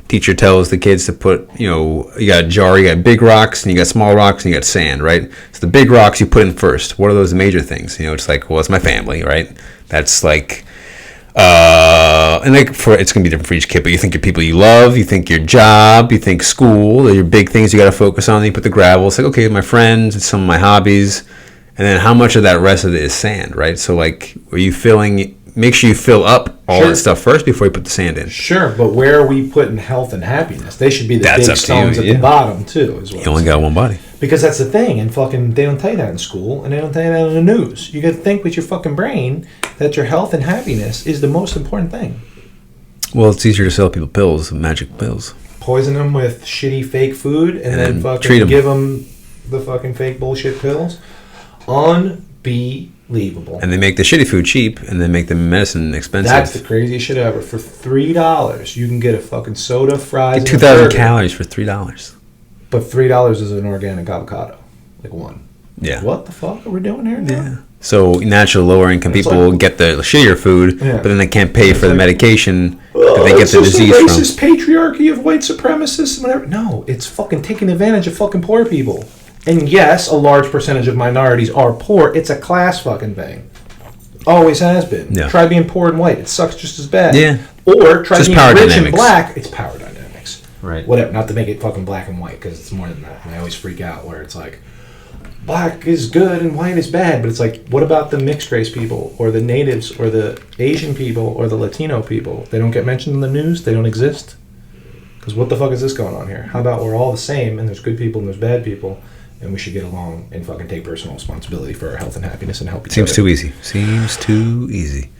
teacher tells the kids to put, you got a jar, you got big rocks, and you got small rocks, and you got sand, right? So the big rocks you put in first. What are those major things? It's like, well, it's my family, right? That's like, and like it's gonna be different for each kid, but you think your people you love, you think your job, you think school, they're your big things you got to focus on. Then you put the gravel. It's like, okay, my friends, it's some of my hobbies, and then how much of that rest of it is sand, right? So like, are you filling? Make sure you fill up all that stuff first before you put the sand in. Sure, but where are we putting health and happiness? They should be the big stones at the bottom too. As well. You only got one body. Because that's the thing, and they don't tell you that in school, and they don't tell you that in the news. You got to think with your fucking brain that your health and happiness is the most important thing. Well, it's easier to sell people pills, magic pills. Poison them with shitty fake food, and then fucking give them the fucking fake bullshit pills. Unbelievable. And they make the shitty food cheap, and they make the medicine expensive. That's the craziest shit ever. For $3, you can get a fucking soda, fries, get 2,000 calories for $3. But $3 is an organic avocado, like one. Yeah. What the fuck are we doing here now? Yeah. So natural lower income people get the shittier food, but then they can't pay for the medication that they get the disease from. It's just the racist patriarchy of white supremacists and whatever. No, it's fucking taking advantage of fucking poor people. And yes, a large percentage of minorities are poor. It's a class fucking thing. Always has been. Yeah. Try being poor and white. It sucks just as bad. Yeah. Or try being rich and black. It's power dynamics. Right. Whatever. Not to make it fucking black and white, because it's more than that. And I always freak out where it's like, black is good and white is bad. But it's like, what about the mixed race people or the natives or the Asian people or the Latino people? They don't get mentioned in the news? They don't exist? Because what the fuck is this going on here? How about we're all the same and there's good people and there's bad people? And we should get along and fucking take personal responsibility for our health and happiness and help each other. Seems too easy. Seems too easy.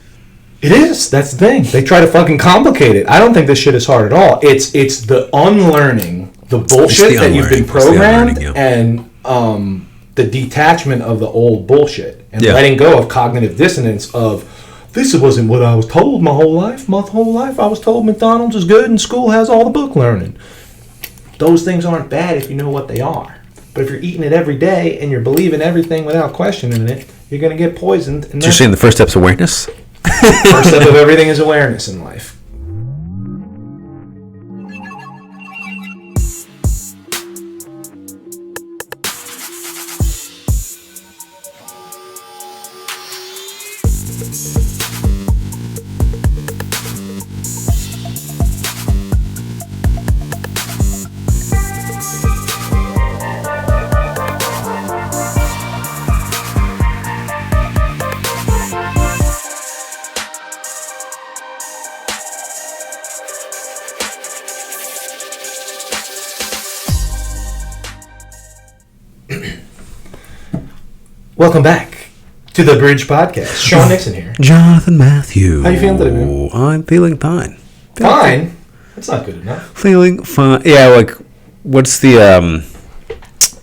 It is. That's the thing. They try to fucking complicate it. I don't think this shit is hard at all. It's the unlearning, the bullshit that you've been programmed, and the detachment of the old bullshit. And letting go of cognitive dissonance of, this wasn't what I was told my whole life. My whole life I was told McDonald's is good and school has all the book learning. Those things aren't bad if you know what they are. But if you're eating it every day and you're believing everything without questioning it, you're going to get poisoned. And you're saying the first step's awareness? First step of everything is awareness in life. Welcome back to the Bridge Podcast. Sean Nixon here. Jonathan Matthew. How you feeling today, man? I'm feeling fine. Fine? That's not good enough. Feeling fine. Yeah, like, what's the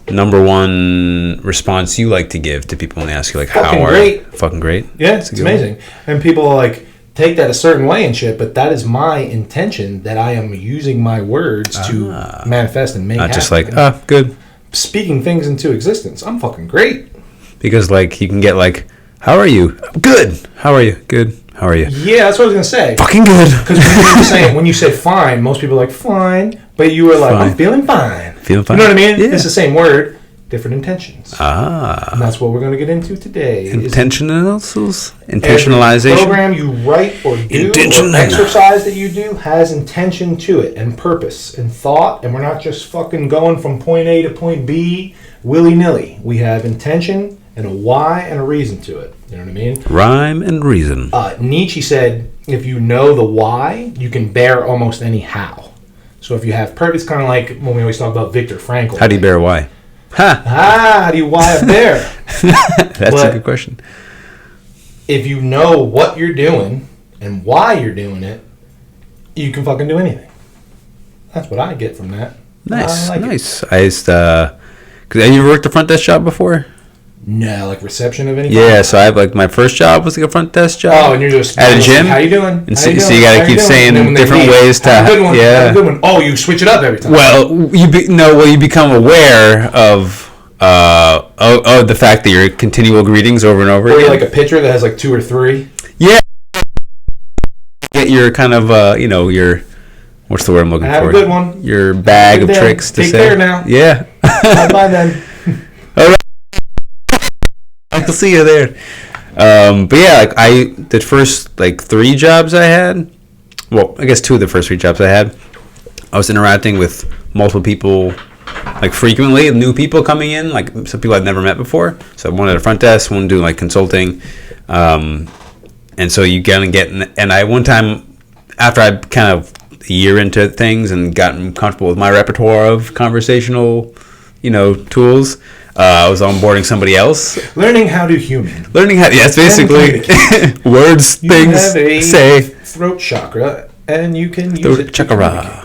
number one response you like to give to people when they ask you, like, fucking how are great. You? Fucking great. Yeah, it's amazing. And people are like, take that a certain way and shit, but that is my intention that I am using my words to manifest and make happen. Not just like, good. Speaking things into existence. I'm fucking great. Because, like, you can get, like, how are you? Good. How are you? Good. How are you? Yeah, that's what I was going to say. Fucking good. Because when you said fine, most people are like, fine. But you were like, fine. I'm feeling fine. Feeling fine. You know what I mean? Yeah. It's the same word, different intentions. Ah. And that's what we're going to get into today. Intentionalization. Every program you write or do or exercise that you do has intention to it and purpose and thought. And we're not just fucking going from point A to point B willy-nilly. We have intention and a why and a reason to it. You know what I mean? Rhyme and reason. Nietzsche said, if you know the why, you can bear almost any how. So if you have purpose, it's kind of like when we always talk about Viktor Frankl. How do you bear why? How do you why a bear? That's a good question. If you know what you're doing and why you're doing it, you can fucking do anything. That's what I get from that. Nice, nice. I used have you ever worked a front desk job before? No, like reception of any kind? Yeah, so I have like my first job was like a front desk job. Oh, and you're just at a gym. How you doing? And so you gotta keep saying different ways to. Have a good one. Have a good one. Oh, you switch it up every time. Well, you become aware of the fact that you're continual greetings over and over. Or you're like a pitcher that has like 2 or 3. Yeah. Get your kind of your What's the word I'm looking Have for? a good one. Your bag of tricks to Take say. Take care now. Yeah. Bye then. All right. I'll see you there. But yeah, like the first like 3 jobs I had. Well, I guess 2 of the first 3 jobs I had. I was interacting with multiple people, like frequently, new people coming in, like some people I'd never met before. So one at a front desk, one doing like consulting, and so you kind of get. And I one time, after I kind of a year into things and gotten comfortable with my repertoire of conversational, tools, I was onboarding somebody else. Learning how to human. Yes, basically words, you things, have a say. Throat chakra, and you can use it. Chakra.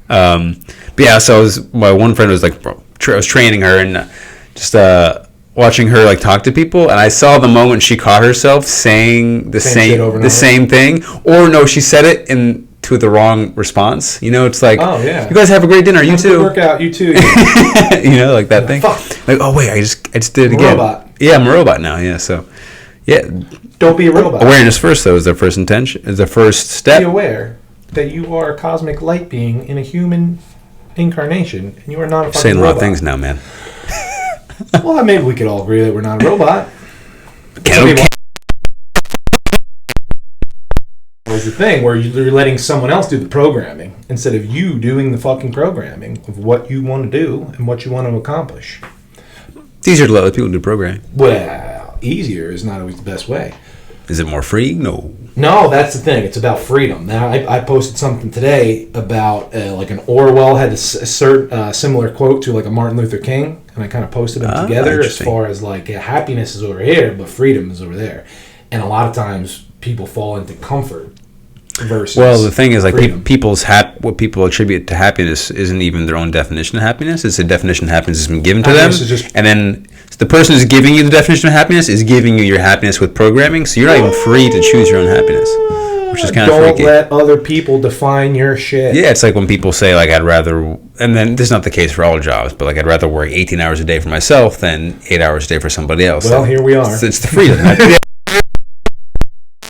But yeah, so my one friend was like, I was training her and just watching her like talk to people, and I saw the moment she caught herself saying the same thing, or no, she said it to the wrong response. It's like, oh yeah, you guys have a great dinner. You too. Workout. You too. Like that thing. Fuck. Like, oh wait, I just did it again. Robot. Yeah, I'm a robot now. Yeah, so yeah. Don't be a robot. Awareness first, though, is the first intention. Is the first step. Be aware that you are a cosmic light being in a human incarnation, and you are not a fucking saying a lot robot. of things now, man. Well, maybe we could all agree that we're not a robot. Was the thing where you're letting someone else do the programming instead of you doing the fucking programming of what you want to do and what you want to accomplish. It's easier to let other people do programming. Well, easier is not always the best way. Is it more free? No. No, that's the thing. It's about freedom. Now, I posted something today about like an Orwell had a similar quote to like a Martin Luther King, and I kind of posted them together as far as like happiness is over here, but freedom is over there. And a lot of times people fall into comfort versus well, the thing is like freedom. what people attribute to happiness isn't even their own definition of happiness. It's a definition of happiness that's been given to them, and then the person who's giving you the definition of happiness is giving you your happiness with programming, so you're not even free to choose your own happiness, which is kind of freaky. Don't let other people define your shit. Yeah, it's like when people say like I'd rather, and then this is not the case for all jobs, but like I'd rather work 18 hours a day for myself than 8 hours a day for somebody else. Well, here we are. It's the freedom.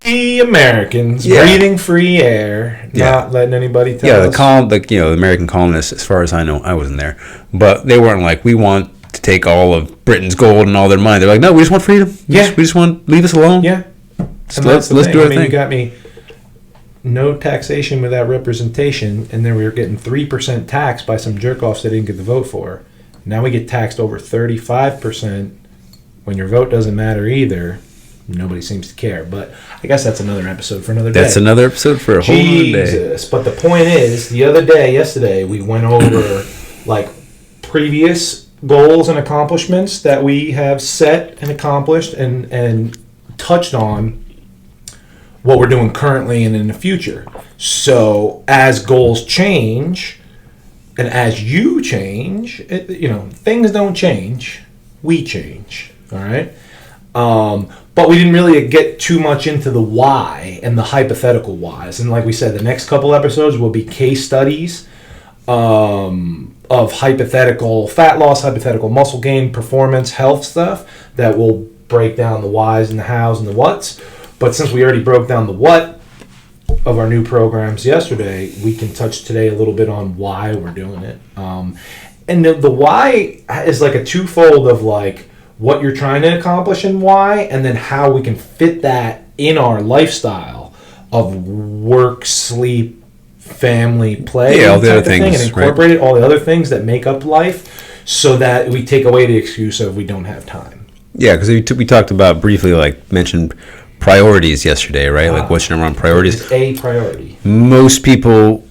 The Americans breathing free air, not letting anybody tell us. The American colonists, as far as I know, I wasn't there, but they weren't like, we want to take all of Britain's gold and all their money. They're like, no, we just want freedom. We just want leave us alone. Yeah, let's do our thing. You got me. No taxation without representation, and then we were getting 3% tax by some jerk offs that didn't get the vote for. Now we get taxed over 35% when your vote doesn't matter either. Nobody seems to care, but I guess that's another episode for another day. That's another episode for a whole day. Jesus. But the point is, yesterday, we went over like previous goals and accomplishments that we have set and accomplished, and touched on what we're doing currently and in the future. So as goals change, and as you change, things don't change. We change. All right. But we didn't really get too much into the why and the hypothetical whys. And like we said, the next couple episodes will be case studies of hypothetical fat loss, hypothetical muscle gain, performance, health stuff that will break down the whys and the hows and the whats. But since we already broke down the what of our new programs yesterday, we can touch today a little bit on why we're doing it. And the why is like a twofold of like, what you're trying to accomplish and why, and then how we can fit that in our lifestyle of work, sleep, family, play, all the other things, and incorporate it, all the other things that make up life, so that we take away the excuse of we don't have time. Yeah, because we talked about briefly, like mentioned priorities yesterday, right? Like what's your number one priorities? It's a priority. Most people,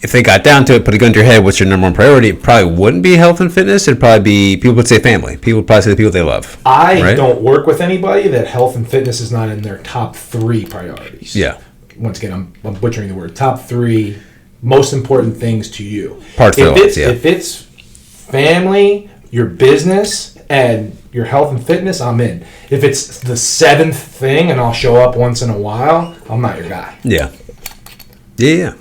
if they got down to it, put a gun to your head, what's your number one priority? It probably wouldn't be health and fitness. It'd probably be, people would say family. People would probably say the people they love. I don't work with anybody that health and fitness is not in their top 3 priorities. Yeah. Once again, I'm butchering the word. Top 3 most important things to you. If it's family, your business, and your health and fitness, I'm in. If it's the 7th thing and I'll show up once in a while, I'm not your guy. Yeah. Yeah.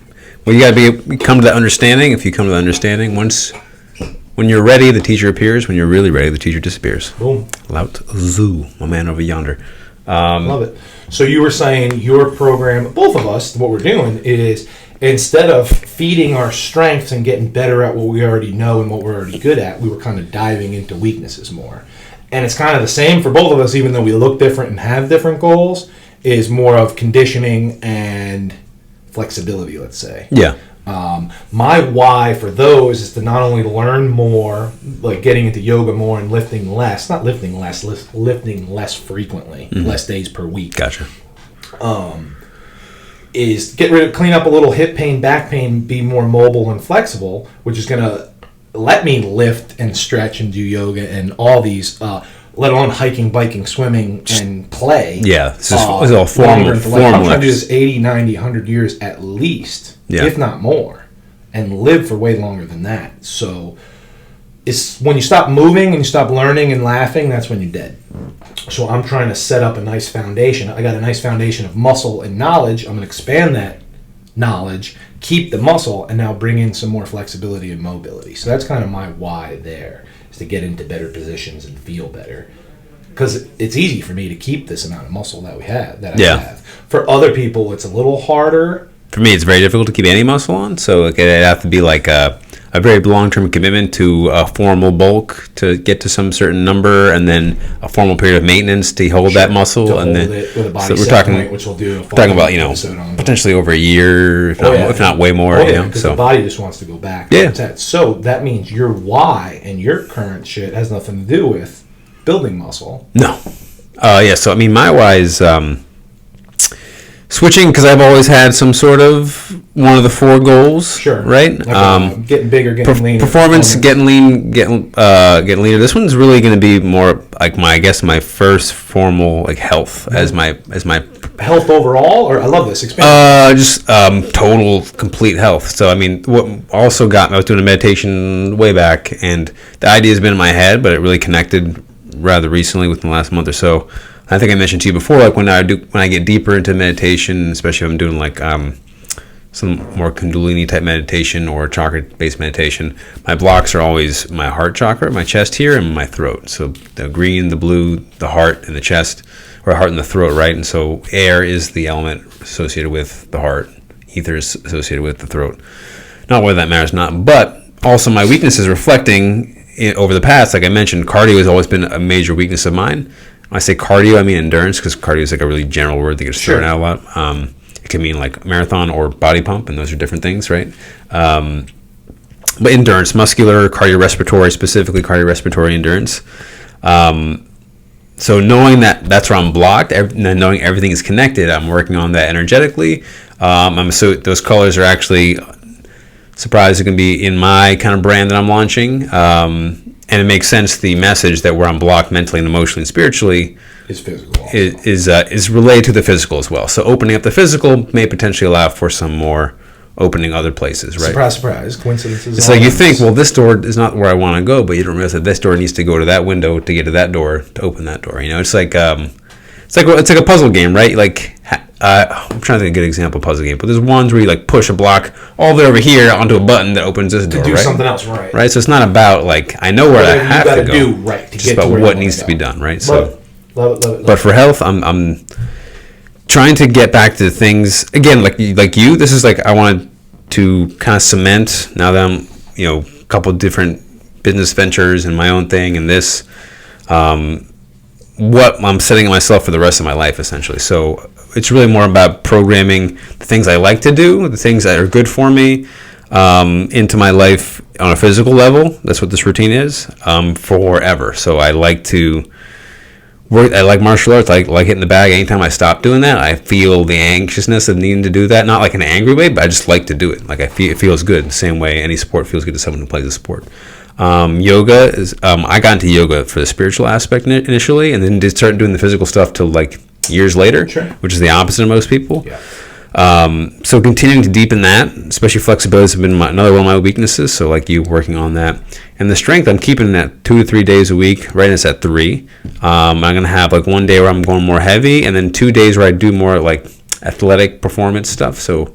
Well, you got to come to that understanding. If you come to that understanding, when you're ready, the teacher appears. When you're really ready, the teacher disappears. Boom. Lao Tzu, my man over yonder. Love it. So you were saying your program, both of us, what we're doing is instead of feeding our strengths and getting better at what we already know and what we're already good at, we were kind of diving into weaknesses more. And it's kind of the same for both of us, even though we look different and have different goals, is more of conditioning and flexibility, let's say. Yeah. My why for those is to not only learn more, like getting into yoga more and lifting less frequently, less days per week. Gotcha. Is clean up a little hip pain, back pain, be more mobile and flexible, which is going to let me lift and stretch and do yoga and all these, let alone hiking, biking, swimming, and play. Yeah, this is all formal. I'm trying to do this 80, 90, 100 years at least, if not more, and live for way longer than that. So it's when you stop moving and you stop learning and laughing, that's when you're dead. So I'm trying to set up a nice foundation. I got a nice foundation of muscle and knowledge. I'm going to expand that knowledge, keep the muscle, and now bring in some more flexibility and mobility. So that's kind of my why there, is to get into better positions and feel better. Because it's easy for me to keep this amount of muscle that I have. For other people, it's a little harder. For me, it's very difficult to keep any muscle on. So it'd have to be like a very long-term commitment to a formal bulk to get to some certain number, and then a formal period of maintenance to hold that muscle, and then it with a body so we're set talking point, which we'll do. We're talking about potentially over a year, if not way more. Because the body just wants to go back. Yeah. So that means your why and your current shit has nothing to do with building muscle. No. So I mean, my why is switching, because I've always had some sort of one of the 4 goals. Sure. Right. Like, getting bigger, getting leaner. Performance, getting lean, getting leaner. This one's really going to be more like my first formal health as my health overall. Or I love this. Expand. Just total complete health. So I mean, what also got me, I was doing a meditation way back, and the idea has been in my head, but it really connected rather recently within the last month or so. I think I mentioned to you before, like when I get deeper into meditation, especially if I'm doing like some more Kundalini type meditation or chakra based meditation, my blocks are always my heart chakra, my chest here, and my throat. So the green, the blue, the heart, and the chest, or heart and the throat, right? And so air is the element associated with the heart, ether is associated with the throat. Not whether that matters or not, but also my weakness is reflecting over the past. Like I mentioned, cardio has always been a major weakness of mine. When I say cardio, I mean endurance, because cardio is like a really general word that gets thrown out a lot. It can mean like marathon or body pump, and those are different things, right? But endurance, muscular, cardiorespiratory, specifically cardiorespiratory endurance. So knowing that that's where I'm blocked, and knowing everything is connected, I'm working on that energetically. So those colors are actually, surprised it can be in my kind of brand that I'm launching. And it makes sense, the message that where I'm blocked mentally and emotionally and spiritually is physical. Is related to the physical as well. So opening up the physical may potentially allow for some more opening other places, right? Surprise, surprise. Coincidences. It's like you think, well, this door is not where I want to go, but you don't realize that this door needs to go to that window to get to that door to open that door. You know, it's like a puzzle game, right? Like I'm trying to think of a good example of puzzle game, but there's ones where you like push a block all the way over here onto a button that opens this door, to do right? something else, right? Right. So it's not about like I know where I have to go. Do, right, to just get about to where what needs to be done, right? So, love it. But for health, I'm trying to get back to things again, like you. This is like I wanted to kind of cement, now that I'm a couple different business ventures and my own thing, and this what I'm setting myself for the rest of my life, essentially. So it's really more about programming the things I like to do, the things that are good for me, into my life on a physical level. That's what this routine is, forever. So I like to work. I like martial arts. I like hitting the bag. Anytime I stop doing that, I feel the anxiousness of needing to do that. Not like an angry way, but I just like to do it. Like it feels good. The same way any sport feels good to someone who plays a sport. Yoga is. I got into yoga for the spiritual aspect initially, and then did start doing the physical stuff till like years later, sure. Which is the opposite of most people. Yeah. So continuing to deepen that, especially flexibility has been another one of my weaknesses. So like you, working on that, and the strength, I'm keeping at 2 to 3 days a week. Right, it's at 3. I'm gonna have like one day where I'm going more heavy, and then 2 days where I do more like athletic performance stuff. So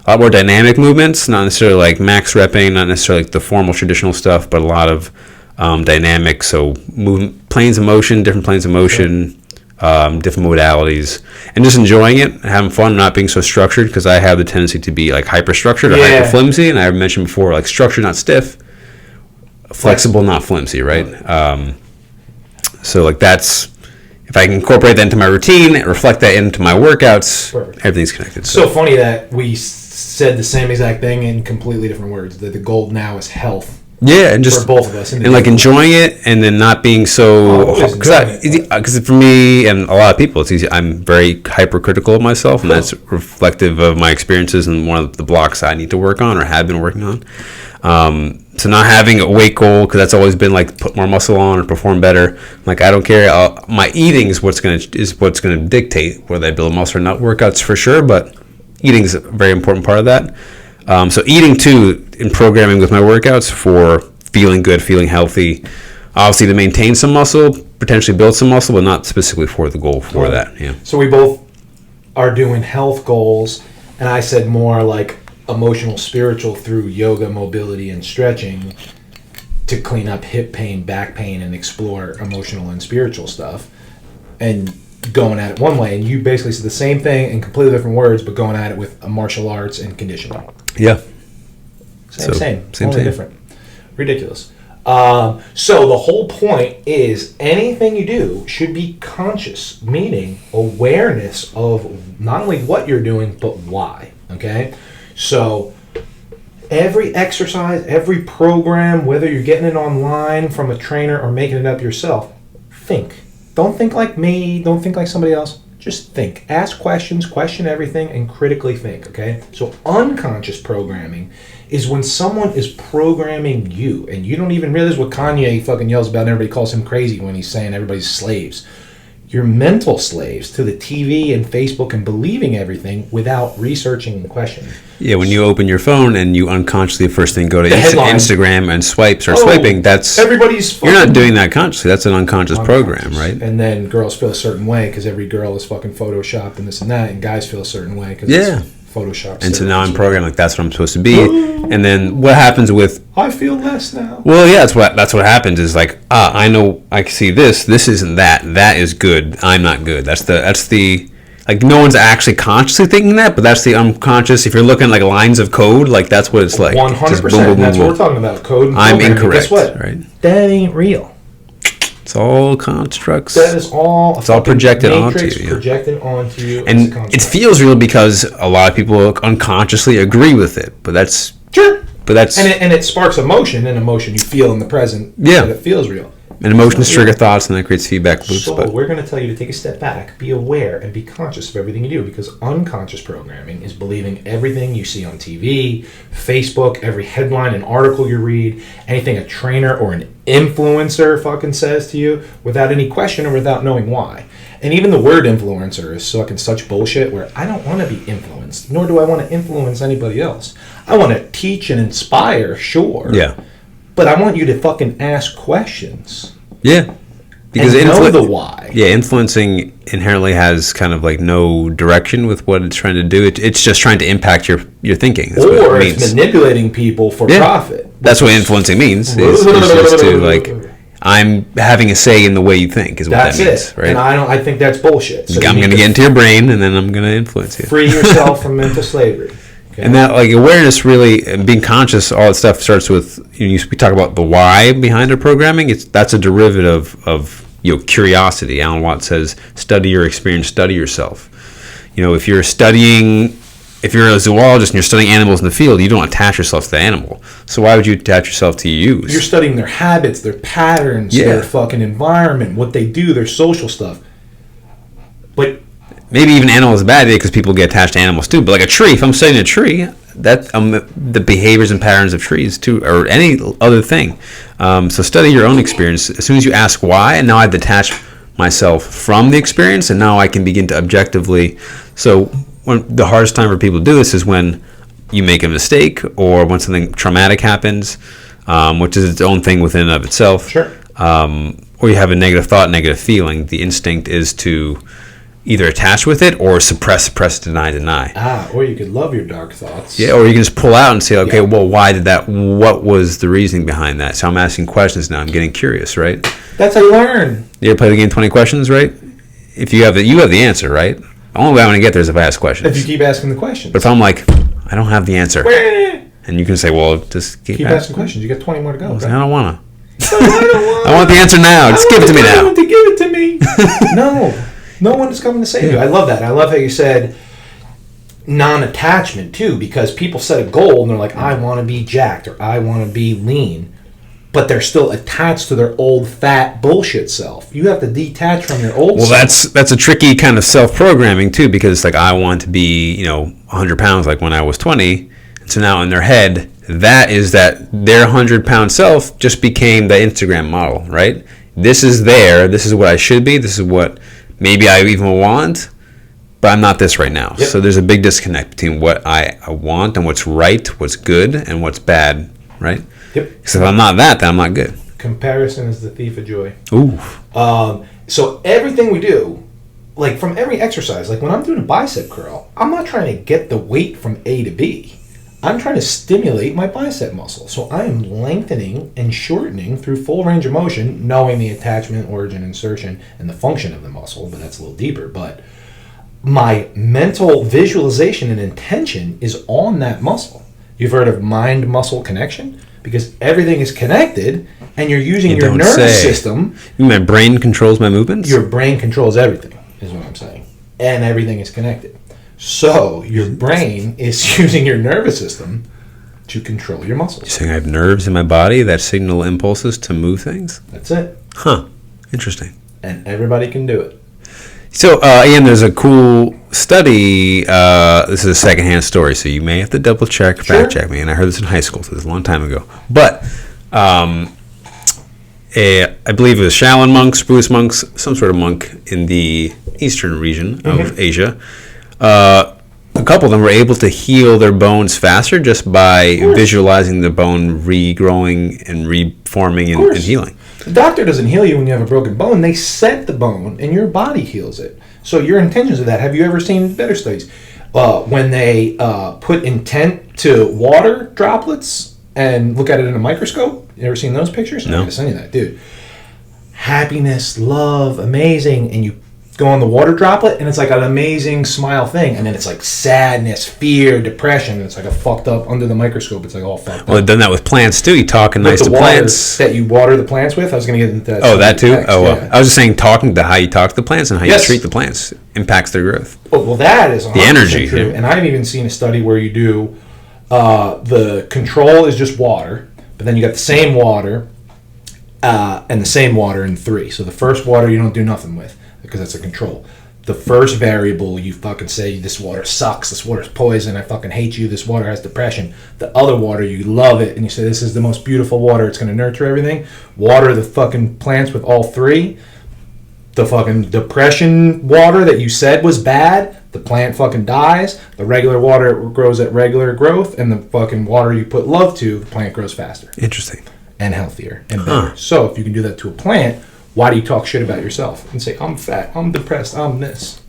a lot more dynamic movements, not necessarily like max repping, not necessarily like the formal traditional stuff, but a lot of dynamic. So planes of motion, different planes of motion. different modalities, and just enjoying it, having fun, not being so structured, because I have the tendency to be like hyper structured or hyper flimsy, and I mentioned before, like structured, not stiff, flexible, not flimsy, right? So like that's, if I can incorporate that into my routine, reflect that into my workouts, everything's connected. So funny that we said the same exact thing in completely different words. That the goal now is health. Yeah, and just for both of us, and like enjoying it, and then not being so, because for me and a lot of people, it's easy. I'm very hypercritical of myself, and that's reflective of my experiences and one of the blocks I need to work on or have been working on. So not having a weight goal, because that's always been like put more muscle on or perform better. Like I don't care. My eating is what's gonna dictate whether I build muscle or not. Workouts for sure, but eating is a very important part of that. So eating too, in programming with my workouts for feeling good, feeling healthy, obviously to maintain some muscle, potentially build some muscle, but not specifically for the goal for that. Yeah. So we both are doing health goals, and I said more like emotional, spiritual through yoga, mobility, and stretching to clean up hip pain, back pain, and explore emotional and spiritual stuff. And going at it one way, and you basically said the same thing in completely different words, but going at it with a martial arts and conditioning. Yeah. Same. Only different. Ridiculous. So the whole point is anything you do should be conscious, meaning awareness of not only what you're doing, but why. Okay? So every exercise, every program, whether you're getting it online from a trainer or making it up yourself, think. Don't think like me. Don't think like somebody else. Just think. Ask questions, question everything, and critically think, okay? So unconscious programming is when someone is programming you, and you don't even realize what Kanye fucking yells about, and everybody calls him crazy when he's saying everybody's slaves. You're mental slaves to the TV and Facebook and believing everything without researching and questioning. Yeah, when you open your phone and you unconsciously first thing go to Instagram and start swiping, that's you're not doing that consciously. That's an unconscious program, right? And then girls feel a certain way because every girl is fucking photoshopped and this and that, and guys feel a certain way because it's photoshopped. And so now I'm programmed like that's what I'm supposed to be. And then what happens with I feel less now. Well, yeah, that's what happens is like I know I can see this isn't that is good. I'm not good. That's the like no one's actually consciously thinking that, but that's the unconscious. If you're looking like lines of code, like that's what it's like. 100%. That's what we're talking about. Code and I'm incorrect. Guess what? Right? That ain't real. It's all constructs. That is all. It's all projected onto you. Projected onto you. And it feels real because a lot of people unconsciously agree with it, but that's sure. But that's and it sparks emotion, and emotion you feel in the present. Yeah, it feels real. And emotions trigger thoughts, and that creates feedback loops. So we're going to tell you to take a step back, be aware, and be conscious of everything you do, because unconscious programming is believing everything you see on TV, Facebook, every headline and article you read, anything a trainer or an influencer fucking says to you, without any question or without knowing why. And even the word influencer is fucking such bullshit where I don't want to be influenced, nor do I want to influence anybody else. I want to teach and inspire, sure. Yeah. But I want you to fucking ask questions. Yeah. Because and know the why. Yeah, influencing inherently has kind of like no direction with what it's trying to do. It's just trying to impact your thinking. That's or what it means. It's manipulating people for profit. That's what influencing means. Is just to like, I'm having a say in the way you think is what that means. Right? And I think that's bullshit. So I'm going to get into your brain and then I'm going to influence you. Free yourself from mental slavery. Okay. And that like awareness really and being conscious, all that stuff starts with we talk about the why behind our programming. That's a derivative of curiosity. Alan Watts says, "Study your experience, study yourself." If you're a zoologist and you're studying animals in the field, you don't attach yourself to the animal. So why would you attach yourself to use? You're studying their habits, their patterns, their fucking environment, what they do, their social stuff. But maybe even animals is a bad idea because people get attached to animals too. But like a tree, if I'm studying a tree, that the behaviors and patterns of trees too, or any other thing. So study your own experience. As soon as you ask why, and now I've detached myself from the experience, and now I can begin to objectively. So when the hardest time for people to do this is when you make a mistake or when something traumatic happens, which is its own thing within and of itself. Sure. Or you have a negative thought, negative feeling. The instinct is to either attach with it or suppress, deny. Or you could love your dark thoughts. Yeah, or you can just pull out and say, okay, well, why did that? What was the reasoning behind that? So I'm asking questions now. I'm getting curious, right? That's how you learn. You ever play the game 20 Questions, right? if you have the answer, right? The only way I'm going to get there is if I ask questions. If you keep asking the questions. But if I'm like, I don't have the answer, and you can say, well, just keep asking questions. You got 20 more to go. I don't want to. I want the answer now. Just give it to me now. I want to give it to me. No one is coming to save you. I love that. I love how you said non-attachment too, because people set a goal and they're like, I want to be jacked or I want to be lean, but they're still attached to their old fat bullshit self. You have to detach from your old self. That's a tricky kind of self-programming too, because it's like, I want to be 100 pounds like when I was 20, and so now in their head, their 100-pound self just became the Instagram model, right? This is what I should be, this is what maybe I even want, but I'm not this right now. Yep. So there's a big disconnect between what I want and what's right, what's good, and what's bad, right? Yep. Because if I'm not that, then I'm not good. Comparison is the thief of joy. Ooh. So everything we do, like from every exercise, like when I'm doing a bicep curl, I'm not trying to get the weight from A to B. I'm trying to stimulate my bicep muscle. So I am lengthening and shortening through full range of motion, knowing the attachment, origin, insertion, and the function of the muscle, but that's a little deeper. But my mental visualization and intention is on that muscle. You've heard of mind-muscle connection? Because everything is connected, and you're using your nervous system. My brain controls my movements? Your brain controls everything, is what I'm saying. And everything is connected. So your brain is using your nervous system to control your muscles. You're saying I have nerves in my body that signal impulses to move things? That's it. Huh. Interesting. And everybody can do it. So, Ian, there's a cool study. This is a secondhand story, so you may have to double check, fact check me. And I heard this in high school, so this is a long time ago. But I believe it was Shaolin monks, Buddhist monks, some sort of monk in the eastern region of Asia. A couple of them were able to heal their bones faster just by visualizing the bone regrowing and reforming and healing. The doctor doesn't heal you when you have a broken bone. They set the bone and your body heals it. So your intentions of that, have you ever seen better studies? When they put intent to water droplets and look at it in a microscope? You ever seen those pictures? No. I'm going to send you that, dude. Happiness, love, amazing, and you go on the water droplet and it's like an amazing smile thing, and then it's like sadness, fear, depression, and it's like a fucked up under the microscope. It's like all fucked up. Well, they've done that with plants too. You talking nice to plants that you water the plants with. I was going to get into that. Oh, that too. I was just saying talking to how you talk to the plants and how you treat the plants impacts their growth. Well, that is the energy. True. Yeah. And I've even seen a study where you do the control is just water, but then you got the same water and the same water in 3. So the first water you don't do nothing with, because that's a control. The first variable, you fucking say, this water sucks, this water's poison, I fucking hate you, this water has depression. The other water, you love it, and you say, this is the most beautiful water, it's going to nurture everything. Water the fucking plants with all 3. The fucking depression water that you said was bad, the plant fucking dies. The regular water grows at regular growth, and the fucking water you put love to, the plant grows faster. Interesting. And healthier and better. So if you can do that to a plant, why do you talk shit about yourself and say, I'm fat, I'm depressed, I'm this?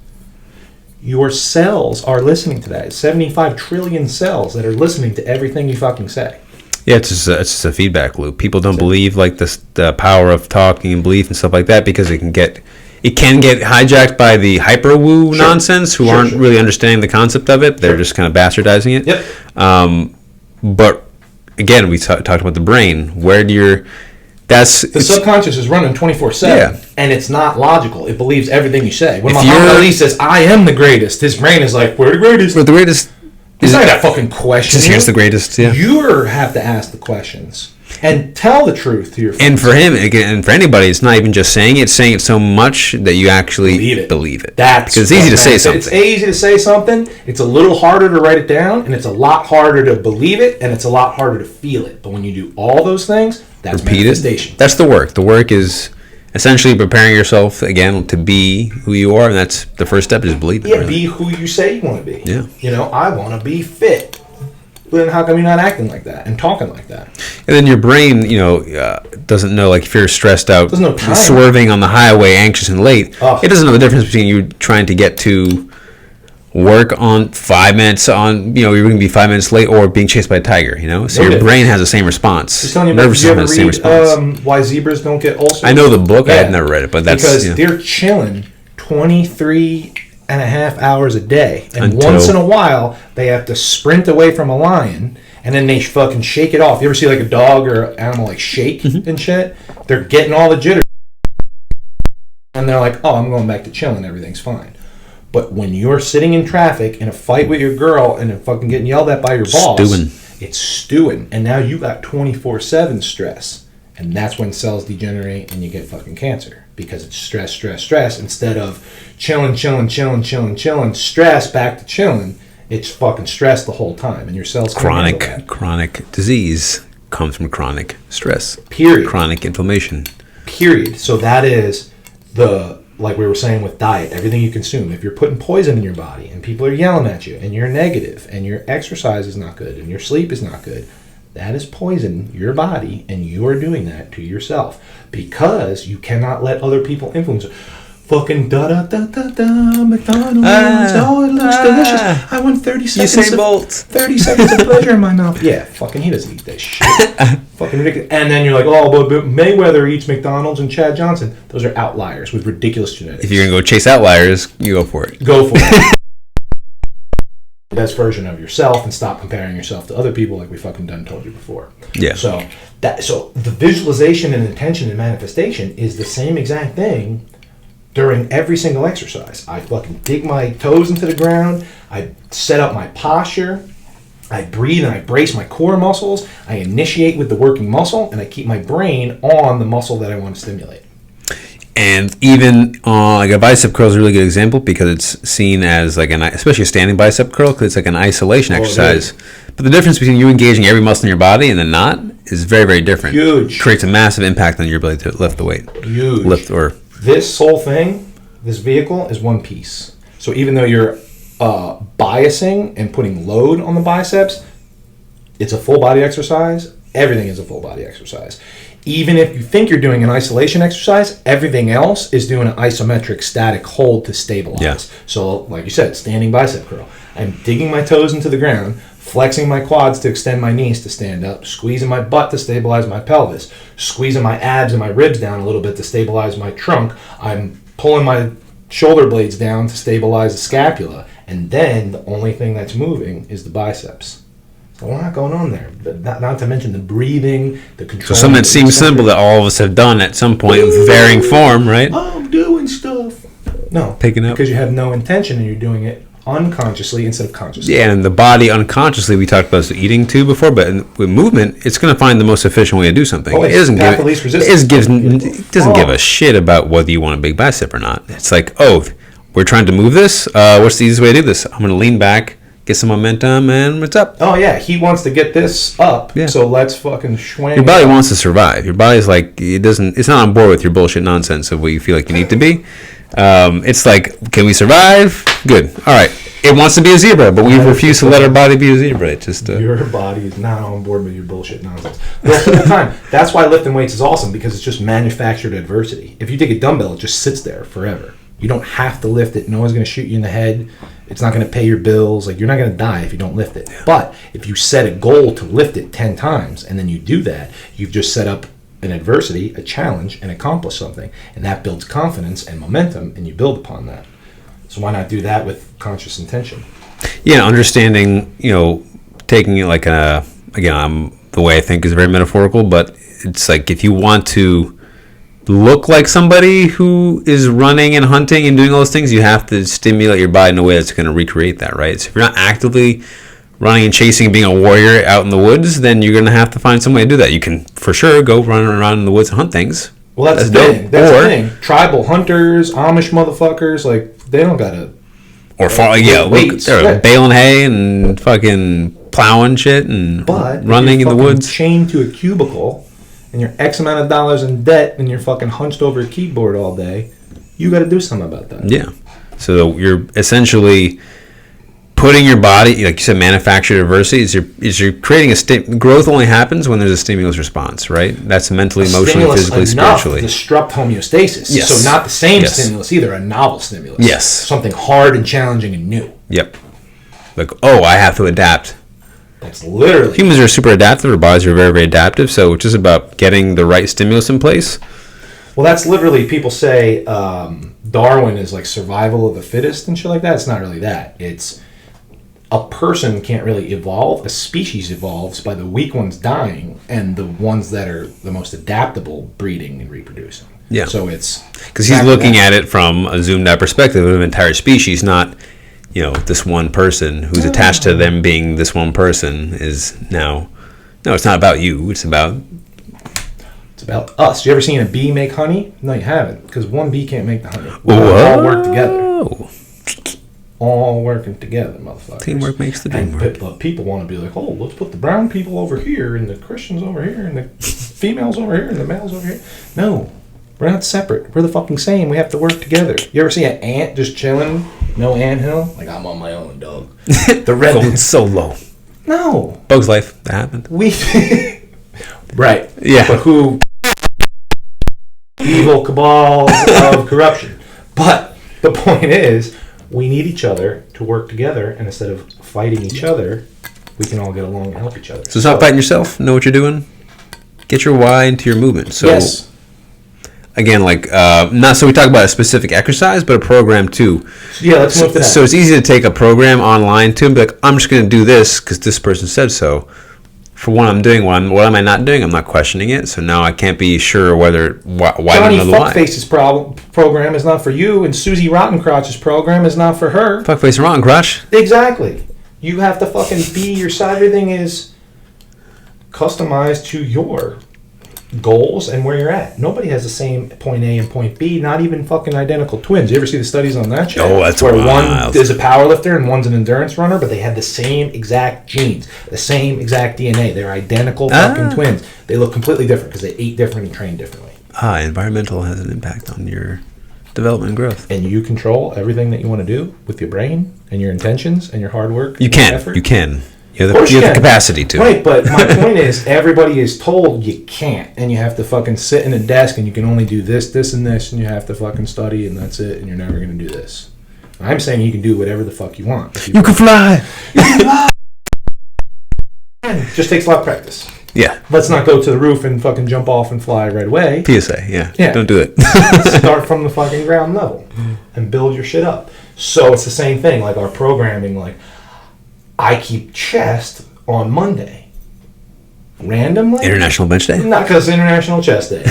Your cells are listening to that. 75 trillion cells that are listening to everything you fucking say. Yeah, it's just a feedback loop. People don't believe like the power of talking and belief and stuff like that because it can get hijacked by the hyper woo nonsense who aren't really understanding the concept of it. They're just kind of bastardizing it. Yep. But again, we talked about the brain. Where do your the subconscious is running 24/7, and it's not logical. It believes everything you say. When Muhammad Ali says, "I am the greatest," his brain is like, "We're the greatest." We're the greatest. He's not that fucking question. Here's the greatest. Yeah. You have to ask the questions and tell the truth to your friends. And for him, again, and for anybody, it's not even just saying it; it's saying it so much that you actually believe it. That's because it's easy to say something. It's easy to say something. It's a little harder to write it down, and it's a lot harder to believe it, and it's a lot harder to feel it. But when you do all those things, that's manifestation. That's the work. The work is essentially preparing yourself again to be who you are, and that's the first step is believe it. Yeah, really. Be who you say you want to be. Yeah. You know, I want to be fit. But then how come you're not acting like that and talking like that? And then your brain, doesn't know, like if you're stressed out, doesn't know time. Swerving on the highway, anxious and late, it doesn't know the difference between you trying to get to work on 5 minutes on, you're going to be 5 minutes late or being chased by a tiger, So your brain has the same response. Just telling you, nervous system has the same response. Why zebras don't get ulcers? I know the book. I've never read it, but that's... Because they're chilling 23 and a half hours a day. And once in a while, they have to sprint away from a lion, and then they fucking shake it off. You ever see like a dog or an animal like shake and shit? They're getting all the jitters. And they're like, oh, I'm going back to chilling. Everything's fine. But when you're sitting in traffic in a fight with your girl and fucking getting yelled at by your boss, it's stewing. And now you got 24/7 stress. And that's when cells degenerate and you get fucking cancer. Because it's stress, stress, stress. Instead of chilling, stress, back to chilling, it's fucking stress the whole time. And your cells Chronic disease comes from chronic stress. Period. Chronic inflammation. Period. So that is like we were saying with diet, everything you consume. If you're putting poison in your body and people are yelling at you and you're negative and your exercise is not good and your sleep is not good, that is poison your body, and you are doing that to yourself because you cannot let other people influence it. Fucking da-da-da-da-da, McDonald's, oh, it looks delicious. I want 30 seconds 30 seconds of pleasure in my mouth. Yeah, fucking he doesn't eat that shit. Fucking ridiculous. And then you're like, oh, but Mayweather eats McDonald's and Chad Johnson. Those are outliers with ridiculous genetics. If you're going to go chase outliers, you go for it. Go for it. The best version of yourself and stop comparing yourself to other people like we fucking done told you before. Yeah. So the visualization and intention and manifestation is the same exact thing during every single exercise. I fucking dig my toes into the ground. I set up my posture. I breathe and I brace my core muscles. I initiate with the working muscle and I keep my brain on the muscle that I want to stimulate. And even like a bicep curl is a really good example because it's seen as like especially a standing bicep curl because it's like an isolation exercise. Really? But the difference between you engaging every muscle in your body and then not is very, very different. Huge. It creates a massive impact on your ability to lift the weight. Huge. This whole thing, this vehicle is one piece. So even though you're biasing and putting load on the biceps, it's a full body exercise. Everything is a full body exercise. Even if you think you're doing an isolation exercise, everything else is doing an isometric static hold to stabilize. Yeah. So like you said, standing bicep curl. I'm digging my toes into the ground, flexing my quads to extend my knees to stand up, squeezing my butt to stabilize my pelvis, squeezing my abs and my ribs down a little bit to stabilize my trunk. I'm pulling my shoulder blades down to stabilize the scapula. And then the only thing that's moving is the biceps. A lot going on there, but not to mention the breathing, the control. So something that seems simple that all of us have done at some point in varying form, right? I'm doing stuff. No, picking up because you have no intention and you're doing it unconsciously instead of consciously. Yeah, and the body unconsciously, we talked about eating too before, but with movement, it's going to find the most efficient way to do something. Oh, it doesn't give a shit about whether you want a big bicep or not. It's like, oh, we're trying to move this. What's the easiest way to do this? I'm going to lean back, get some momentum, and what's up? Oh yeah, he wants to get this up. Yeah. So let's fucking swing. Your body wants to survive. Your body's like it's not on board with your bullshit nonsense of what you feel like you need to be. It's like, can we survive? Good. All right. It wants to be a zebra, but we refuse to let our body be a zebra. It just your body is not on board with your bullshit nonsense the whole time. That's why lifting weights is awesome, because it's just manufactured adversity. If you take a dumbbell, it just sits there forever. You don't have to lift it. No one's going to shoot you in the head. It's not going to pay your bills. Like, you're not going to die if you don't lift it. Yeah. But if you set a goal to lift it 10 times and then you do that, you've just set up an adversity, a challenge, and accomplish something. And that builds confidence and momentum, and you build upon that. So why not do that with conscious intention? Yeah, understanding, taking it like the way I think is very metaphorical, but it's like if you want to look like somebody who is running and hunting and doing all those things, you have to stimulate your body in a way that's going to recreate that, right? So if you're not actively running and chasing and being a warrior out in the woods, then you're going to have to find some way to do that. You can for sure go run around in the woods and hunt things. Well, that's the thing. That's the thing. Tribal hunters, Amish motherfuckers, like, they don't got to... They're baling hay and fucking plowing shit and running in the woods. Chained to a cubicle, and you're X amount of dollars in debt, and you're fucking hunched over a keyboard all day, you got to do something about that. Yeah. So you're essentially putting your body, like you said, manufactured adversity. You're creating growth only happens when there's a stimulus response, right? That's mentally, emotionally, physically, spiritually. Disrupt homeostasis. Yes. So not the same stimulus either, a novel stimulus. Yes. Something hard and challenging and new. Yep. Like, I have to adapt. That's literally... Humans are super adaptive. Our bodies are very, very adaptive. So it's just about getting the right stimulus in place. Well, that's literally, people say, Darwin is like survival of the fittest and shit like that. It's not really that. It's a person can't really evolve. A species evolves by the weak ones dying and the ones that are the most adaptable breeding and reproducing. Yeah. So it's because he's looking at it from a zoomed out perspective of an entire species, not this one person who's attached to them being this one person is now. No, it's not about you. It's about us. You ever seen a bee make honey? No, you haven't, because one bee can't make the honey. We all work together. All working together, motherfuckers. Teamwork makes the dream work. But people want to be like, oh, let's put the brown people over here, and the Christians over here, and the females over here, and the males over here. No, we're not separate. We're the fucking same. We have to work together. You ever see an ant just chilling, no anthill? Like, I'm on my own, dog. The red going solo. No. Bug's Life. That happened. Right. Yeah. But who? Evil cabal of corruption. But the point is, we need each other to work together, and instead of fighting each other, we can all get along and help each other. So stop fighting yourself. Know what you're doing. Get your why into your movement. So yes. Again, not so we talk about a specific exercise, but a program too. Yeah, let's move to that. So it's easy to take a program online too and be like, I'm just going to do this because this person said so. For what I'm doing, what am I not doing? I'm not questioning it. So now I can't be sure why Johnny Fuckface's program is not for you, and Susie Rottencrotch's program is not for her. Fuckface and Rottencrotch. Exactly. You have to fucking be your side. Everything is customized to your goals and where you're at. Nobody has the same point A and point B, not even fucking identical twins. You ever see the studies on that shit? Oh, that's where wild. One is a power lifter and one's an endurance runner, but they had the same exact genes, the same exact DNA. They're identical fucking twins. They look completely different because they ate different and trained differently. Environmental has an impact on your development and growth. And you control everything that you want to do with your brain and your intentions and your hard work. You can. Effort. You can. You have the capacity to. Right, but my point is, everybody is told you can't, and you have to fucking sit in a desk, and you can only do this, this, and this, and you have to fucking study, and that's it, and you're never going to do this. I'm saying you can do whatever the fuck you want. You can fly! You can fly! It just takes a lot of practice. Yeah. Let's not go to the roof and fucking jump off and fly right away. PSA, yeah. Don't do it. Start from the fucking ground level and build your shit up. So it's the same thing, like our programming, I keep chest on Monday. Randomly? International Bench Day? Not because it's International Chest Day.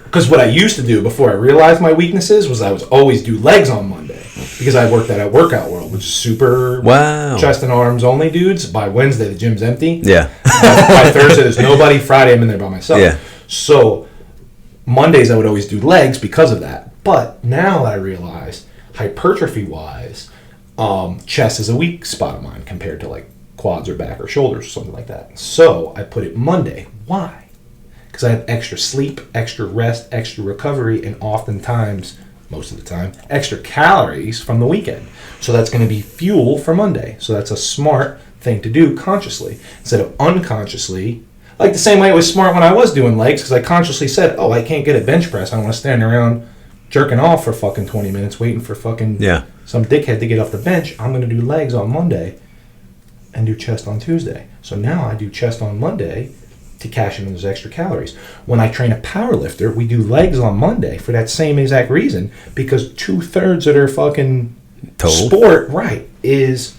Because what I used to do before I realized my weaknesses was I was always do legs on Monday. Because I worked at Workout World, which is super chest and arms only dudes. By Wednesday, the gym's empty. Yeah. By Thursday, there's nobody. Friday, I'm in there by myself. Yeah. So Mondays, I would always do legs because of that. But now I realized, hypertrophy-wise, chest is a weak spot of mine compared to quads or back or shoulders or something like that. So I put it Monday. Why? Because I have extra sleep, extra rest, extra recovery, and oftentimes, most of the time, extra calories from the weekend. So that's going to be fuel for Monday. So that's a smart thing to do consciously instead of unconsciously. Like the same way it was smart when I was doing legs, because I consciously said, I can't get a bench press. I don't want to stand around jerking off for fucking 20 minutes waiting for fucking some dickhead to get off the bench. I'm going to do legs on Monday and do chest on Tuesday. So now I do chest on Monday to cash in those extra calories. When I train a power lifter, we do legs on Monday for that same exact reason, because 2/3 of their fucking sport, is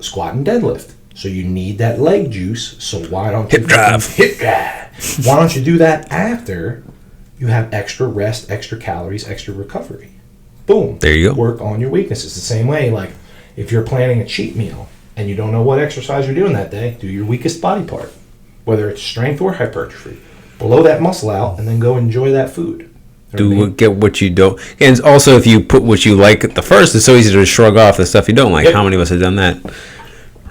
squat and deadlift. So you need that leg juice. So why don't you hip drive? Why don't you do that after you have extra rest, extra calories, extra recovery? Boom. There you go. Work on your weaknesses. The same way, if you're planning a cheat meal and you don't know what exercise you're doing that day, do your weakest body part, whether it's strength or hypertrophy. Blow that muscle out and then go enjoy that food. Get what you don't. And also, if you put what you like at the first, it's so easy to shrug off the stuff you don't like. Yep. How many of us have done that?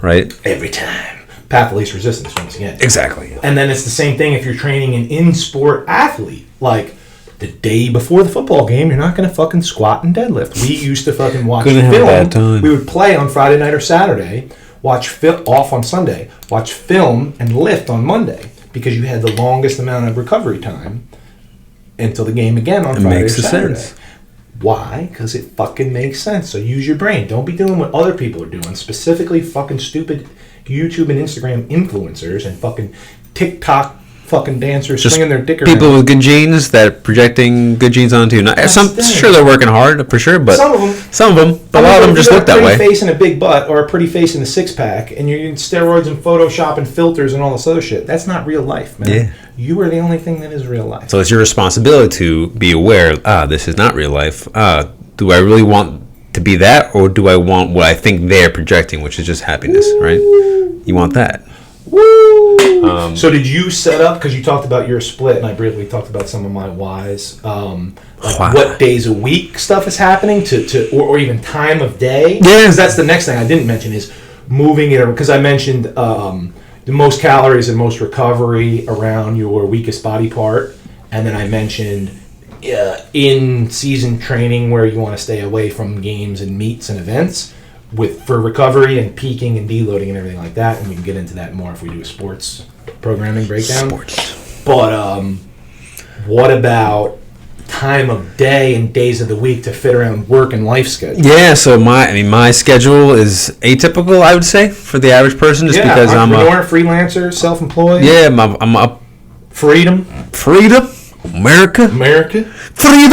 Right? Every time. Path of least resistance, once again. Exactly. And then it's the same thing if you're training an in-sport athlete. The day before the football game, you're not going to fucking squat and deadlift. We used to fucking watch film. Have a bad time. We would play on Friday night or Saturday, watch off on Sunday, watch film and lift on Monday, because you had the longest amount of recovery time until the game again on Friday or Saturday. Sense. Why? Because it fucking makes sense. So use your brain. Don't be doing what other people are doing, specifically fucking stupid YouTube and Instagram influencers and fucking TikTok fucking dancers Just swinging their dick people around. with good genes that are projecting good genes onto. Sure, they're working hard for sure, but some of them. But a lot of them just look that way. A pretty face and a big butt, or a pretty face and a six pack, and you're using steroids and Photoshop and filters and all this other shit. That's not real life, man. Yeah. You are the only thing that is real life. So it's your responsibility to be aware. This is not real life. Do I really want to be that, or do I want what I think they're projecting, which is just happiness, right? You want that. Woo! So did you set up, because you talked about your split, and I briefly talked about some of my whys, what days a week stuff is happening, or even time of day? Yeah. Because that's the next thing I didn't mention is moving it, because I mentioned the most calories and most recovery around your weakest body part, and then I mentioned in-season training where you want to stay away from games and meets and events for recovery and peaking and deloading and everything like that, and we can get into that more if we do a sports programming breakdown. But what about time of day and days of the week to fit around work and life schedule? Yeah, so my schedule is atypical, I would say, for the average person, just because I'm a freelancer, self-employed. Yeah, I'm up. Freedom, America, freedom.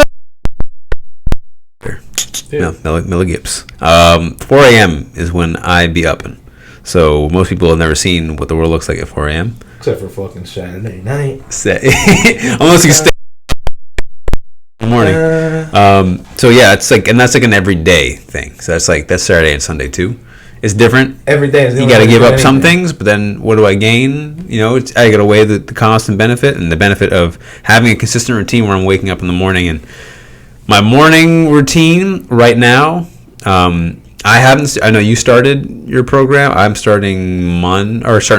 Yeah. Miller Gibbs. 4 a.m. is when I be upping. So most people have never seen what the world looks like at 4 a.m. Except for fucking Saturday night. Unless you stay in the morning. So yeah, it's like, and that's like an everyday thing. So that's Saturday and Sunday too. It's different. Every day is you got to give up some things, but then what do I gain? I got to weigh the cost and benefit, and the benefit of having a consistent routine where I'm waking up in the morning. And my morning routine right now, I know you started your program. I'm starting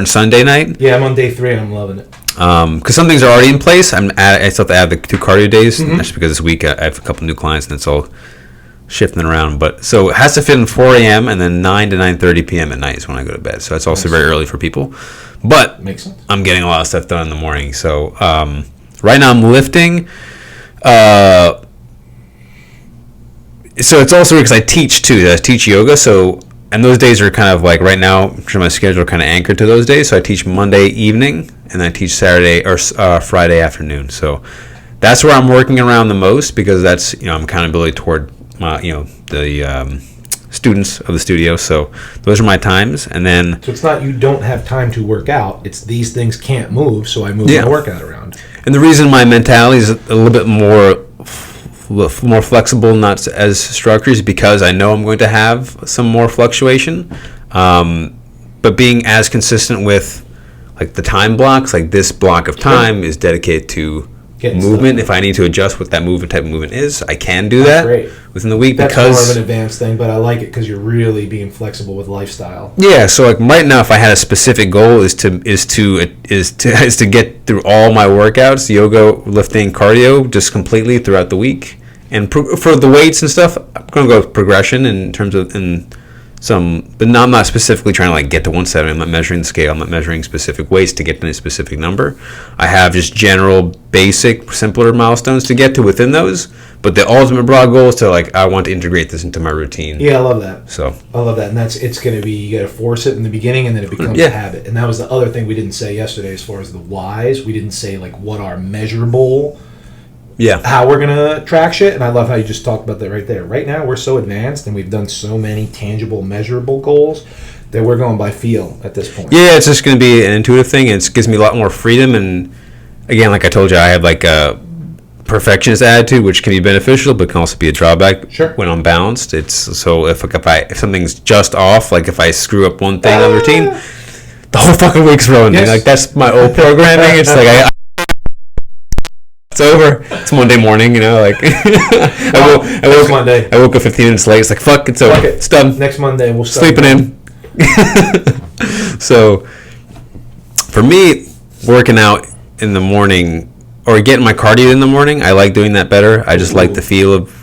Sunday night. Yeah, I'm on day 3 and I'm loving it. Because some things are already in place. I still have to add the 2 cardio days. That's because this week I have a couple new clients and it's all shifting around. But so it has to fit in 4 a.m. and then 9 to 9:30 p.m. at night is when I go to bed. So that's also very early for people. But makes sense. I'm getting a lot of stuff done in the morning. So right now I'm lifting. So it's also because I teach too. I teach yoga. So and those days are kind of like right now, my schedule are kind of anchored to those days. So I teach Monday evening and I teach Saturday or Friday afternoon. So that's where I'm working around the most because that's I'm accountability toward the students of the studio. So those are my times. And then so it's not you don't have time to work out. It's these things can't move, so I move my workout around. And the reason my mentality is a little bit more flexible, not as structured, is because I know I'm going to have some more fluctuation. But being as consistent with like the time blocks, like this block of time is dedicated to movement. If I need to adjust what that type of movement is, I can do that within the week. That's because more of an advanced thing, but I like it because you're really being flexible with lifestyle. Yeah, so like right now, if I had a specific goal, is to get through all my workouts, yoga, lifting, cardio, just completely throughout the week. And for the weights and stuff, I'm going to go with progression in terms of but I'm not specifically trying to like get to 170. I'm not measuring the scale. I'm not measuring specific weights to get to a specific number. I have just general, basic, simpler milestones to get to within those. But the ultimate broad goal is to I want to integrate this into my routine. Yeah, I love that. So I love that, and it's going to be you got to force it in the beginning, and then it becomes a habit. And that was the other thing we didn't say yesterday as far as the whys. We didn't say what are measurable. Yeah. How we're going to track shit, and I love how you just talked about that right there. Right now, we're so advanced, and we've done so many tangible, measurable goals that we're going by feel at this point. Yeah, it's just going to be an intuitive thing, and it gives me a lot more freedom. And again, like I told you, I have a perfectionist attitude, which can be beneficial, but can also be a drawback when unbalanced. It's so if something's just off, like if I screw up one thing on the routine, the whole fucking week's ruined. Yes. Like that's my old programming. It's like it's over. It's Monday morning, I woke up 15 minutes late. It's like fuck. It's over. Okay. It's done. Next Monday we'll start sleeping in. So, for me, working out in the morning or getting my cardio in the morning, I like doing that better. I just like the feel of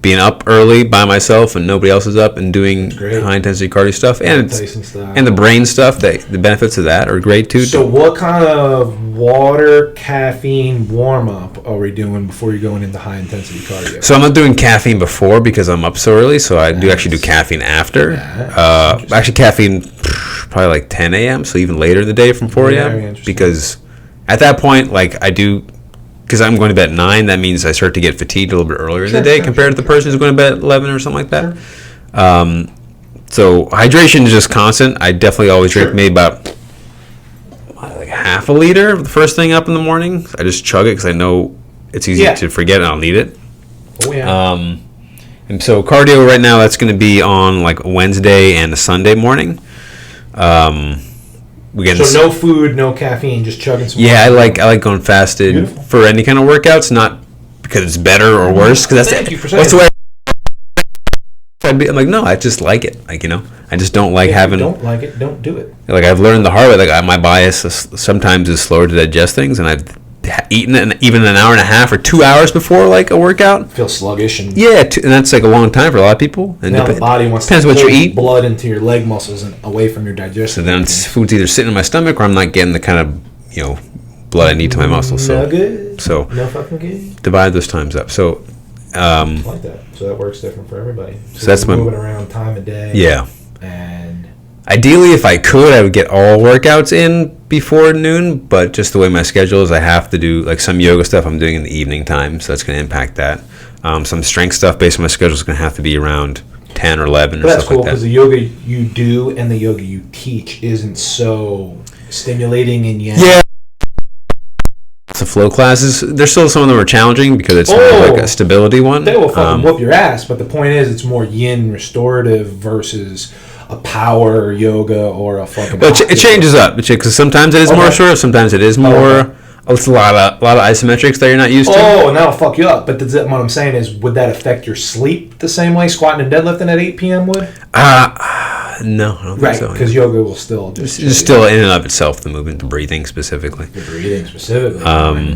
being up early by myself and nobody else is up and doing high intensity cardio stuff, and the brain stuff. The benefits of that are great too. So what kind of water, caffeine warm up are we doing before you're going into high intensity cardio? So I'm not doing caffeine before because I'm up so early. So I do actually do caffeine after. Actually, caffeine probably 10 a.m. So even later in the day from 4 a.m. Because At that point, like I do, because I'm going to bed at 9, that means I start to get fatigued a little bit earlier in the day compared to the person who's going to bed at 11 or something like that. So hydration is just constant. I definitely always drink maybe about like half a liter the first thing up in the morning. I just chug it because I know it's easy to forget and I'll need it. Oh yeah. And so cardio right now, that's going to be on like Wednesday and a Sunday morning. So no food, no caffeine, just chugging some water. I like going fasted for any kind of workouts, not because it's better or worse. Because that's the way. I'm like, no, I just like it. Like, I just don't like having. If you don't like it, don't do it. Like I've learned the hard way. Like my bias sometimes is slower to digest things, and I've eaten it even an hour and a half or 2 hours before like a workout. Feel sluggish and and that's like a long time for a lot of people. And now the body wants to pull blood into your leg muscles and away from your digestion. So then food's either sitting in my stomach or I'm not getting the kind of blood I need to my muscles. So no fucking good. Divide those times up. So I like that. So that works different for everybody. So that's moving around time of day. Yeah. And ideally, if I could, I would get all workouts in before noon, but just the way my schedule is, I have to do like some yoga stuff I'm doing in the evening time, so that's going to impact that. Some strength stuff based on my schedule is going to have to be around 10 or 11 or that's stuff cool, like that. Because the yoga you do and the yoga you teach isn't so stimulating and yeah. The flow classes, there's still some of them are challenging because it's more like a stability one. They will fucking whoop your ass, but the point is it's more yin restorative versus a power yoga or a fucking. But it changes up because sometimes it is more restorative, sometimes it is more. It's a lot of isometrics that you're not used to. And that'll fuck you up. But what I'm saying is, would that affect your sleep the same way squatting and deadlifting at 8 p.m. would? No, I don't think so. Right, because yoga will still just still in and of itself, the movement, the breathing specifically.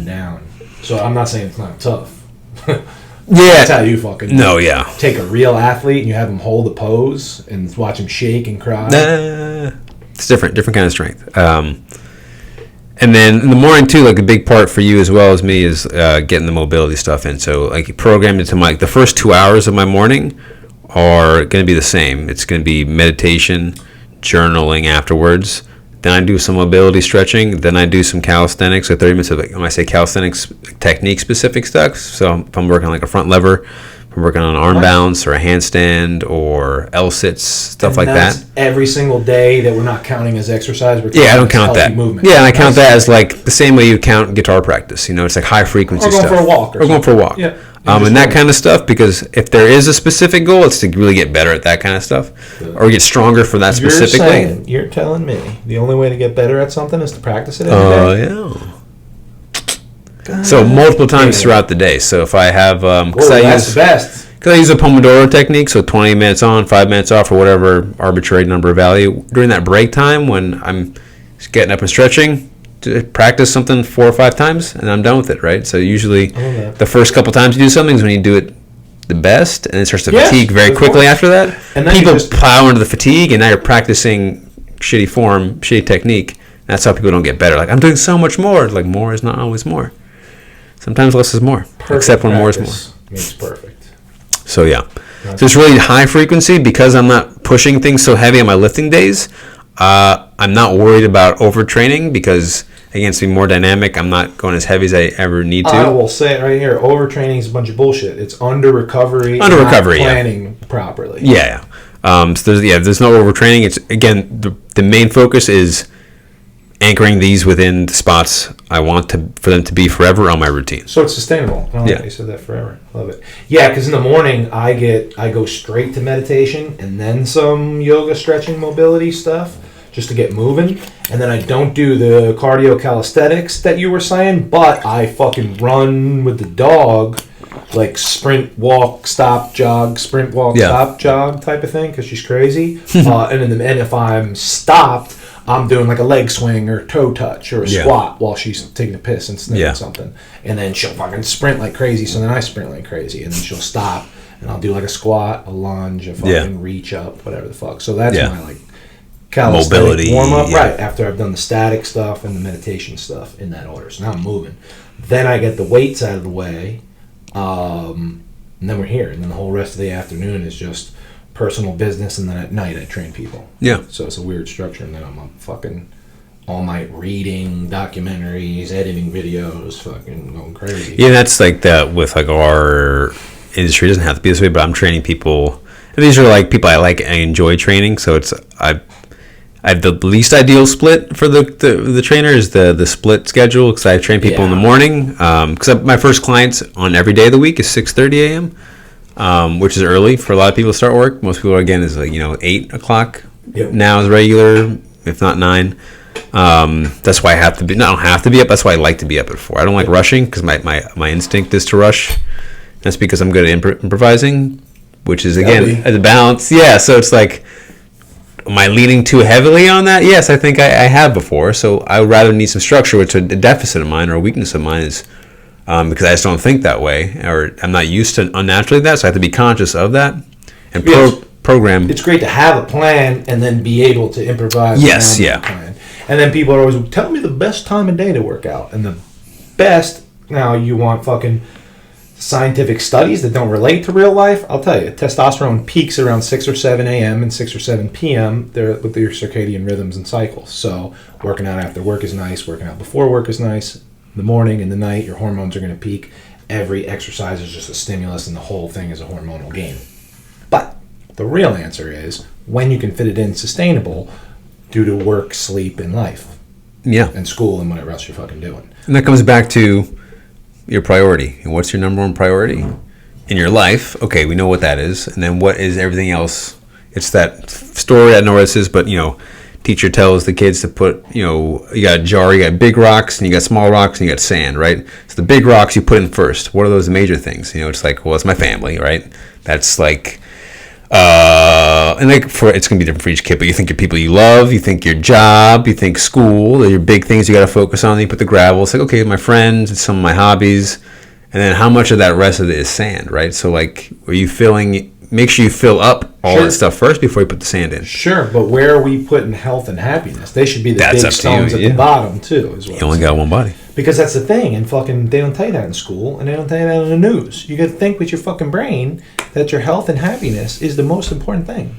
Down. So I'm not saying it's not tough. That's how you fucking take a real athlete and you have him hold a pose and watch him shake and cry. It's different kind of strength. And then in the morning too, like a big part for you as well as me is getting the mobility stuff in. So like programmed into the first 2 hours of my morning are going to be the same. It's going to be meditation, journaling afterwards. Then I do some mobility stretching. Then I do some calisthenics, so 30 minutes of, when I say calisthenics, technique-specific stuff. So if I'm working on like a front lever, if I'm working on an arm balance or a handstand or L-sits, stuff like that. Every single day that we're not counting as exercise. I don't count that. Movement. Yeah, and I count that as like the same way you count guitar practice. It's like high-frequency stuff. Or going for a walk. Or going for a walk. Yeah. And that kind of stuff, because if there is a specific goal, it's to really get better at that kind of stuff, or get stronger for that specifically. You're telling me the only way to get better at something is to practice it every day? Oh, yeah. So multiple times throughout the day. So if I have, that's the best. Because I use a Pomodoro technique, so 20 minutes on, 5 minutes off, or whatever arbitrary number of value. During that break time when I'm getting up and stretching, to practice something 4 or 5 times and I'm done with it, right? So usually the first couple times you do something is when you do it the best, and it starts to fatigue very quickly after that. And people plow into the fatigue, and now you're practicing shitty form, shitty technique. That's how people don't get better. Like, I'm doing so much more. Like, more is not always more. Sometimes less is more, except when more is more. Makes perfect. So yeah. So it's really high frequency because I'm not pushing things so heavy on my lifting days. I'm not worried about overtraining because, again, it's more dynamic. I'm not going as heavy as I ever need to. I will say it right here. Overtraining is a bunch of bullshit. It's under recovery, planning properly. Yeah. So there's no overtraining. It's, again, the main focus is anchoring these within the spots I want for them to be forever on my routine. So it's sustainable. I like you said that forever. Love it. Yeah, because in the morning I go straight to meditation and then some yoga, stretching, mobility stuff just to get moving. And then I don't do the cardio calisthenics that you were saying, but I fucking run with the dog, like sprint, walk, stop, jog, sprint, walk, stop, jog type of thing, because she's crazy. And if I'm stopped, I'm doing like a leg swing or toe touch or a squat while she's taking a piss and sniffing something. And then she'll fucking sprint like crazy, so then I sprint like crazy. And then she'll stop, and I'll do like a squat, a lunge, a fucking reach up, whatever the fuck. So that's my like calisthenic warm up, right? After I've done the static stuff and the meditation stuff in that order. So now I'm moving. Then I get the weights out of the way, and then we're here. And then the whole rest of the afternoon is just personal business, and then at night I train people. Yeah. So it's a weird structure, and then I'm up fucking all night reading documentaries, editing videos, fucking going crazy. Yeah, that's like that with like our industry. It doesn't have to be this way, but I'm training people. And these are like people I enjoy training. So it's I have the least ideal split for the trainer is the split schedule, because I train people in the morning. Because my first clients on every day of the week is 6:30 a.m., which is early for a lot of people to start work. Most people again is like 8 o'clock now is regular, if not 9. That's why I have to be. No, I don't have to be up. That's why I like to be up at 4. I don't like rushing because my instinct is to rush. That's because I'm good at improvising, which is again the balance. Yeah, so it's like, am I leaning too heavily on that? Yes, I think I have before. So I would rather need some structure, which a deficit of mine or a weakness of mine is because I just don't think that way, or I'm not used to unnaturally that. So I have to be conscious of that and program. It's great to have a plan and then be able to improvise. Yes, yeah. Plan. And then people are always tell me the best time of day to work out, and the best. Now you want fucking scientific studies that don't relate to real life. I'll tell you, testosterone peaks around 6 or 7 a.m. and 6 or 7 p.m. They're with your circadian rhythms and cycles. So working out after work is nice. Working out before work is nice. In the morning and the night, your hormones are going to peak. Every exercise is just a stimulus, and the whole thing is a hormonal game. But the real answer is when you can fit it in sustainable due to work, sleep, and life. Yeah. And school and whatever else you're fucking doing. And that comes back to your priority. And what's your number one priority in your life? Okay, we know what that is. And then what is everything else? It's that story, I don't know what this is, but, teacher tells the kids to put, you got a jar, you got big rocks, and you got small rocks, and you got sand, right? So the big rocks you put in first. What are those major things? It's like, well, it's my family, right? That's like, and like it's going to be different for each kid, but you think your people you love, you think your job, you think school, they're your big things you got to focus on. Then you put the gravel. It's like, okay, my friends, it's some of my hobbies. And then how much of that rest of it is sand, right? So like, make sure you fill up all that stuff first before you put the sand in. Sure, but where are we putting health and happiness? They should be the big stones at the bottom too. You only got one body. Because that's the thing, and fucking they don't tell you that in school, and they don't tell you that in the news. You got to think with your fucking brain that your health and happiness is the most important thing.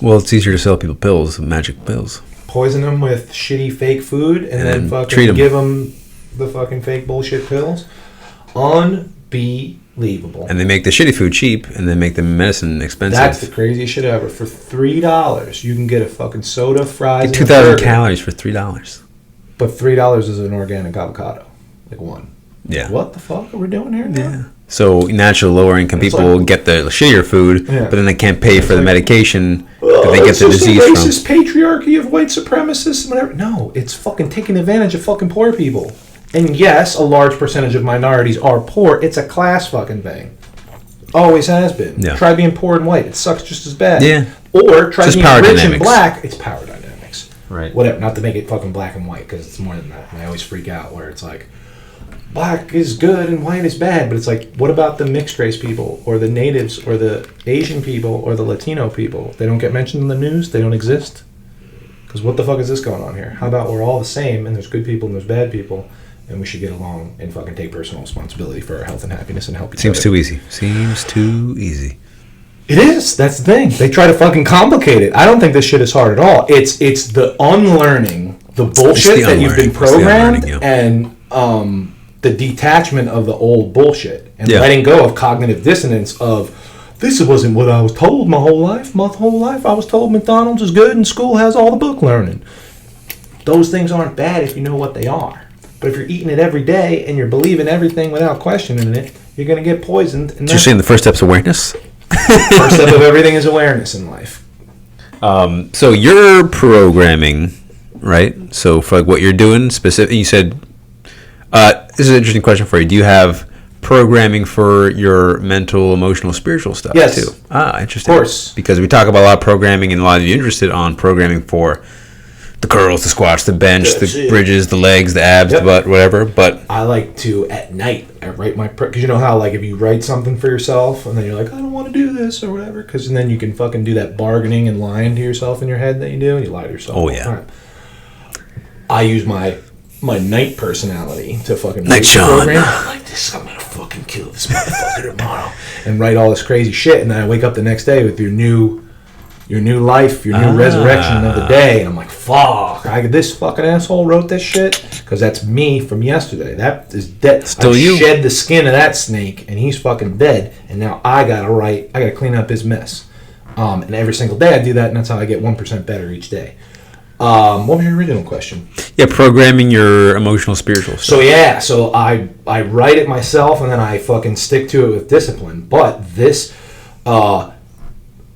Well, it's easier to sell people pills, magic pills. Poison them with shitty fake food, and then fucking give them the fucking fake bullshit pills. Unbelievable. And they make the shitty food cheap, and then make the medicine expensive. That's the craziest shit ever. For $3, you can get a fucking soda, fries, 2,000 calories for $3. But $3 is an organic avocado, like one. Yeah. What the fuck are we doing here now? Yeah. So natural lower income people get the shittier food, but then they can't pay for the medication that they get the disease from. It's just the racist patriarchy of white supremacists and whatever. No, it's fucking taking advantage of fucking poor people. And yes, a large percentage of minorities are poor. It's a class fucking thing. Always has been. Yeah. Try being poor and white. It sucks just as bad. Yeah. Or try being rich and black. It's power dynamics. Right. Whatever. Not to make it fucking black and white, because it's more than that. And I always freak out where it's like, black is good and white is bad. But it's like, what about the mixed race people or the natives or the Asian people or the Latino people? They don't get mentioned in the news? They don't exist? Because what the fuck is this going on here? How about we're all the same and there's good people and there's bad people, and we should get along and fucking take personal responsibility for our health and happiness and help each other. Seems too easy. Seems too easy. It is. That's the thing. They try to fucking complicate it. I don't think this shit is hard at all. It's the unlearning the bullshit that you've been programmed and the detachment of the old bullshit and letting go of cognitive dissonance of this wasn't what I was told my whole life. My whole life I was told McDonald's is good and school has all the book learning. Those things aren't bad if you know what they are. But if you're eating it every day and you're believing everything without questioning it, you're going to get poisoned. And so you're saying the first step's awareness? First step of everything is awareness in life. So you're programming, right? So for like what you're doing specific, you said, this is an interesting question for you. Do you have programming for your mental, emotional, spiritual stuff too? Interesting. Of course. Because we talk about a lot of programming, and a lot of you are interested on programming for the curls, the squats, the bench, the bridges, the legs, the abs, the butt, whatever. But I like to, at night, I write my... Because you know how, like, if you write something for yourself, and then you're like, I don't want to do this, or whatever, because then you can fucking do that bargaining and lying to yourself in your head that you do, and you lie to yourself all the time. I use my night personality to fucking Night Sean. Program. I'm like this, I'm going to fucking kill this motherfucker tomorrow. And write all this crazy shit, and then I wake up the next day with your new life, your new resurrection of the day, and I'm like, fuck, this fucking asshole wrote this shit, because that's me from yesterday. That is dead. Still I you. shed the skin of that snake, and he's fucking dead. And now I gotta clean up his mess. And every single day I do that, and that's how I get 1% better each day. What was your original question? Yeah, programming your emotional, spiritual stuff. So I write it myself, and then I fucking stick to it with discipline. But this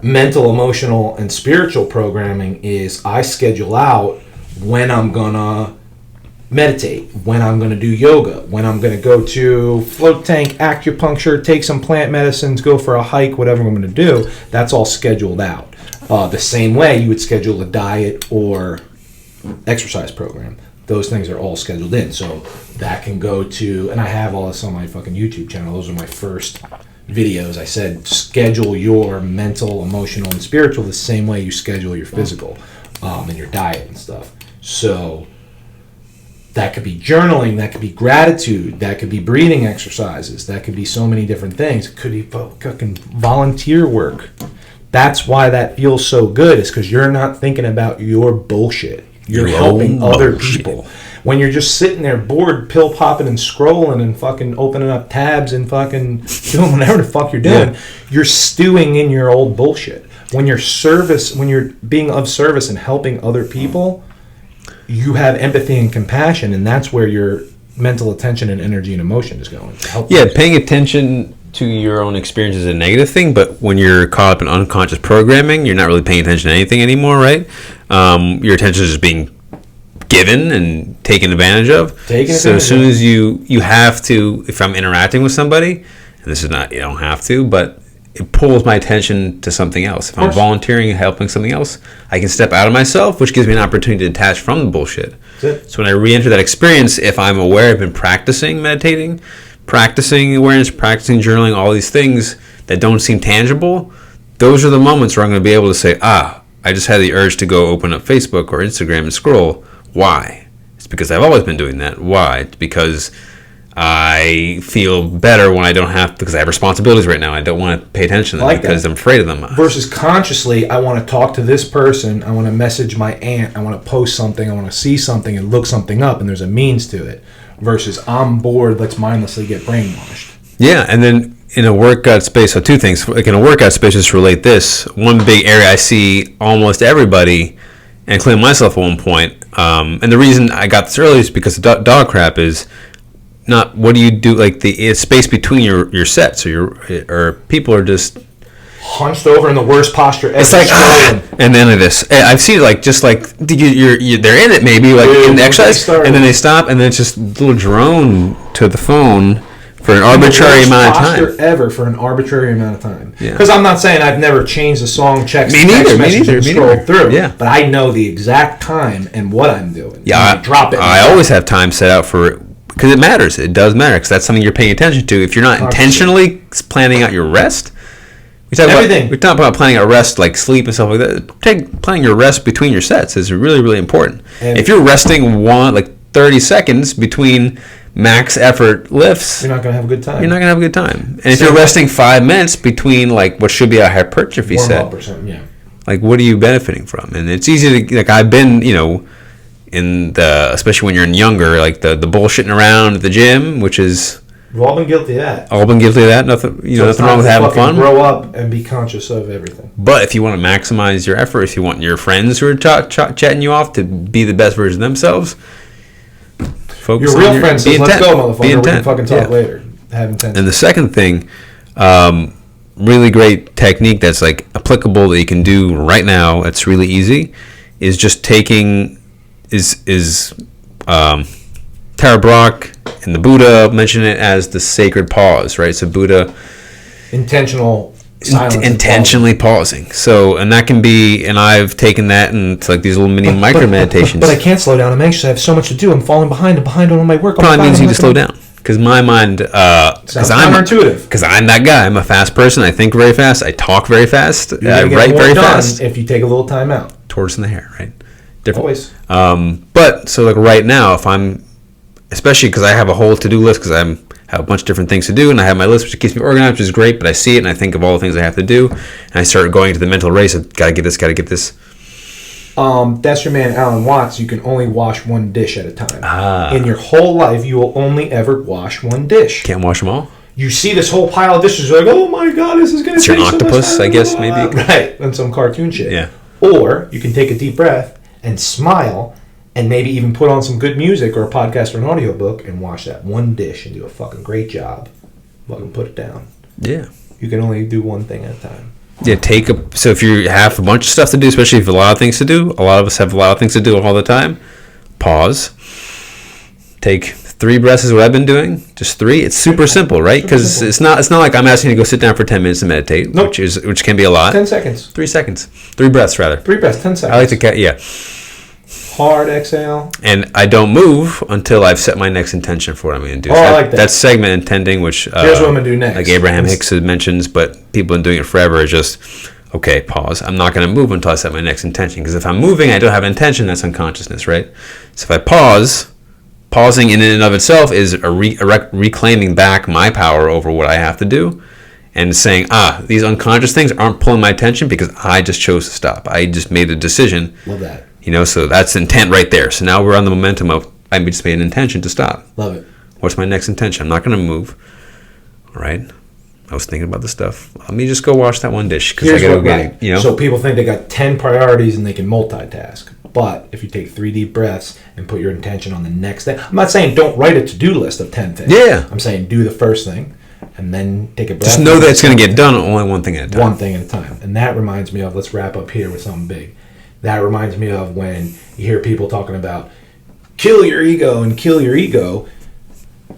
mental, emotional, and spiritual programming is I schedule out when I'm gonna meditate, when I'm gonna do yoga, when I'm gonna go to float tank, acupuncture, take some plant medicines, go for a hike, whatever I'm gonna do. That's all scheduled out. The same way you would schedule a diet or exercise program. Those things are all scheduled in. So that can go to, and I have all this on my fucking YouTube channel. Those are my first videos. I said schedule your mental, emotional, and spiritual the same way you schedule your physical and your diet and stuff. So that could be journaling, that could be gratitude, that could be breathing exercises, that could be so many different things. It could be fucking volunteer work. That's why that feels so good, is because you're not thinking about your bullshit. You're helping other people. When you're just sitting there bored, pill popping and scrolling and fucking opening up tabs and fucking doing whatever the fuck you're doing, you're stewing in your old bullshit. When you're being of service and helping other people, you have empathy and compassion, and that's where your mental attention and energy and emotion is going. Paying attention to your own experience is a negative thing, but when you're caught up in unconscious programming, you're not really paying attention to anything anymore, right? Your attention is just being given and taken advantage of. So as soon as you have to, if I'm interacting with somebody, and this is not, you don't have to, but it pulls my attention to something else. If I'm volunteering and helping something else, I can step out of myself, which gives me an opportunity to detach from the bullshit. So when I re-enter that experience, if I'm aware, I've been practicing meditating, practicing awareness, practicing journaling, all these things that don't seem tangible, those are the moments where I'm going to be able to say, I just had the urge to go open up Facebook or Instagram and scroll. Why? It's because I've always been doing that. Why? It's because I feel better when I don't have, because I have responsibilities right now. I don't want to pay attention to them because I'm afraid of them. Versus consciously, I want to talk to this person, I want to message my aunt, I want to post something, I want to see something and look something up, and there's a means to it. Versus I'm bored, let's mindlessly get brainwashed. Yeah, and then in a workout space, so two things. Like in a workout space, just relate this. One big area I see almost everybody, and including myself at one point, and the reason I got this early is because the dog crap is not what do you do, like the space between your sets, or people are just hunched over in the worst posture ever. It's like, and then this. I've seen it like, just like, they're in it maybe, like in the exercise, and then they stop, and then it's just a little drone to the phone for an arbitrary amount of time. Ever for an arbitrary amount of time. Yeah. Because I'm not saying I've never changed a song, checked me neither, scrolled through. Yeah. But I know the exact time and what I'm doing. Yeah, I drop it. I always have time set out for it because it matters. It does matter because that's something you're paying attention to. If you're not intentionally planning out your rest. We talk about planning a rest, like sleep and stuff like that. Planning your rest between your sets is really, really important. And if you're resting 30 seconds between max effort lifts, you're not going to have a good time. You're not going to have a good time. And if you're resting 5 minutes between like what should be a hypertrophy set, like what are you benefiting from? And it's easy to, like, I've been, in the, especially when you're younger, like the bullshitting around at the gym, which is. We've all been guilty of that. Nothing, nothing wrong with having fun. Grow up and be conscious of everything. But if you want to maximize your effort, if you want your friends who are chatting you off to be the best version of themselves, focus your real friend says, "Let's go, motherfucker. We can fucking talk later." Have intent. And the second thing, really great technique that's like applicable that you can do right now. It's really easy. Is just taking Tara Brach and the Buddha mention it as the sacred pause, right? So Buddha, intentional silence, intentionally pausing. So, and that can be, and I've taken that into like these little mini micro meditations. But I can't slow down. I'm anxious. I have so much to do. I'm falling behind on my work. Probably means you need to slow down. Because my mind, because I'm that guy. I'm a fast person. I think very fast. I talk very fast. I write very fast. If you take a little time out. Tortoise in the hair, right? Different. Always. But so like right now, if I'm, especially because I have a whole to-do list because I have a bunch of different things to do, and I have my list which keeps me organized, which is great, but I see it and I think of all the things I have to do, and I start going into the mental race of gotta get this. That's your man Alan Watts. You can only wash one dish at a time. In your whole life, you will only ever wash one dish. Can't wash them all? You see this whole pile of dishes, you're like, oh my god, this is going to take so much time. It's your octopus, I guess, maybe? Right, and some cartoon shit. Yeah. Or you can take a deep breath and smile and maybe even put on some good music or a podcast or an audiobook and wash that one dish and do a fucking great job. Fucking put it down. Yeah. You can only do one thing at a time. Yeah, so if you have a bunch of stuff to do, especially if you have a lot of things to do, a lot of us have a lot of things to do all the time, pause. Take 3 breaths is what I've been doing. Just 3. It's super simple, right? Because it's not like I'm asking you to go sit down for 10 minutes and meditate, nope. which can be a lot. 10 seconds. 3 seconds. 3 breaths, rather. 3 breaths, 10 seconds. I like to, yeah. Hard exhale. And I don't move until I've set my next intention for what I'm going to do. Oh, so I like that. That's segment intending, which... Here's what I'm going to do next. Like Abraham Hicks mentions, but people have been doing it forever. It's just, okay, pause. I'm not going to move until I set my next intention. Because if I'm moving, I don't have intention, that's unconsciousness, right? So if I pause, pausing in and of itself is reclaiming back my power over what I have to do. And saying, these unconscious things aren't pulling my attention because I just chose to stop. I just made a decision. Love that. So that's intent right there. So now we're on the momentum of, I just made an intention to stop. Love it. What's my next intention? I'm not going to move. All right. I was thinking about this stuff. Let me just go wash that one dish. Here's I gotta get it, So people think they got 10 priorities and they can multitask. But if you take 3 deep breaths and put your intention on the next thing, I'm not saying don't write a to-do list of 10 things. Yeah. I'm saying do the first thing and then take a breath. Just know that it's going to get done only one thing at a time. One thing at a time. And that reminds me of, let's wrap up here with something big. That reminds me of when you hear people talking about kill your ego and kill your ego.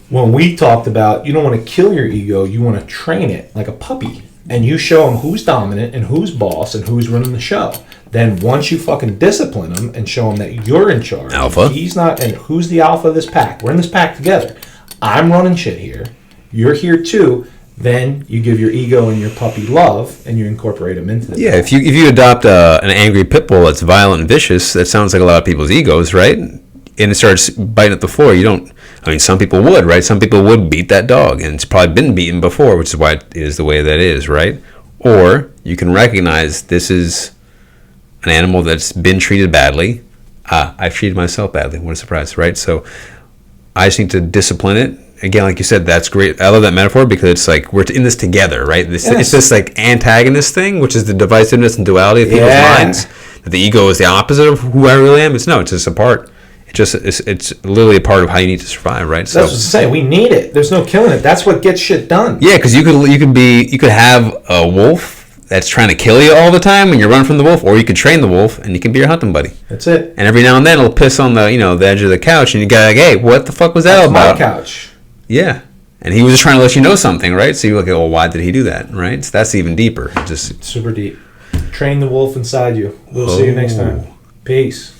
When we talked about you don't want to kill your ego, you want to train it like a puppy. And you show them who's dominant and who's boss and who's running the show. Then once you fucking discipline them and show them that you're in charge. Alpha. He's not, and who's the alpha of this pack? We're in this pack together. I'm running shit here. You're here too. Then you give your ego and your puppy love, and you incorporate them into the Yeah, if you adopt an angry pit bull that's violent and vicious, that sounds like a lot of people's egos, right? And it starts biting at the floor. Some people would, right? Some people would beat that dog, and it's probably been beaten before, which is why it is the way that it is, right? Or you can recognize this is an animal that's been treated badly. I've treated myself badly. What a surprise, right? So I just need to discipline it. Again, like you said, that's great. I love that metaphor because it's like we're in this together, right? It's this like antagonist thing, which is the divisiveness and duality of people's minds. That the ego is the opposite of who I really am. It's just a part. It's literally a part of how you need to survive, right? So that's what I'm saying. We need it. There's no killing it. That's what gets shit done. Yeah, because you could have a wolf that's trying to kill you all the time and you run from the wolf, or you could train the wolf and you can be your hunting buddy. That's it. And every now and then it'll piss on the the edge of the couch and you go like, hey, what the fuck was that all about? My couch. Yeah. And he was just trying to let you know something, right? So you're like, well, why did he do that, right? So that's even deeper. Just super deep. Train the wolf inside you. We'll see you next time. Peace.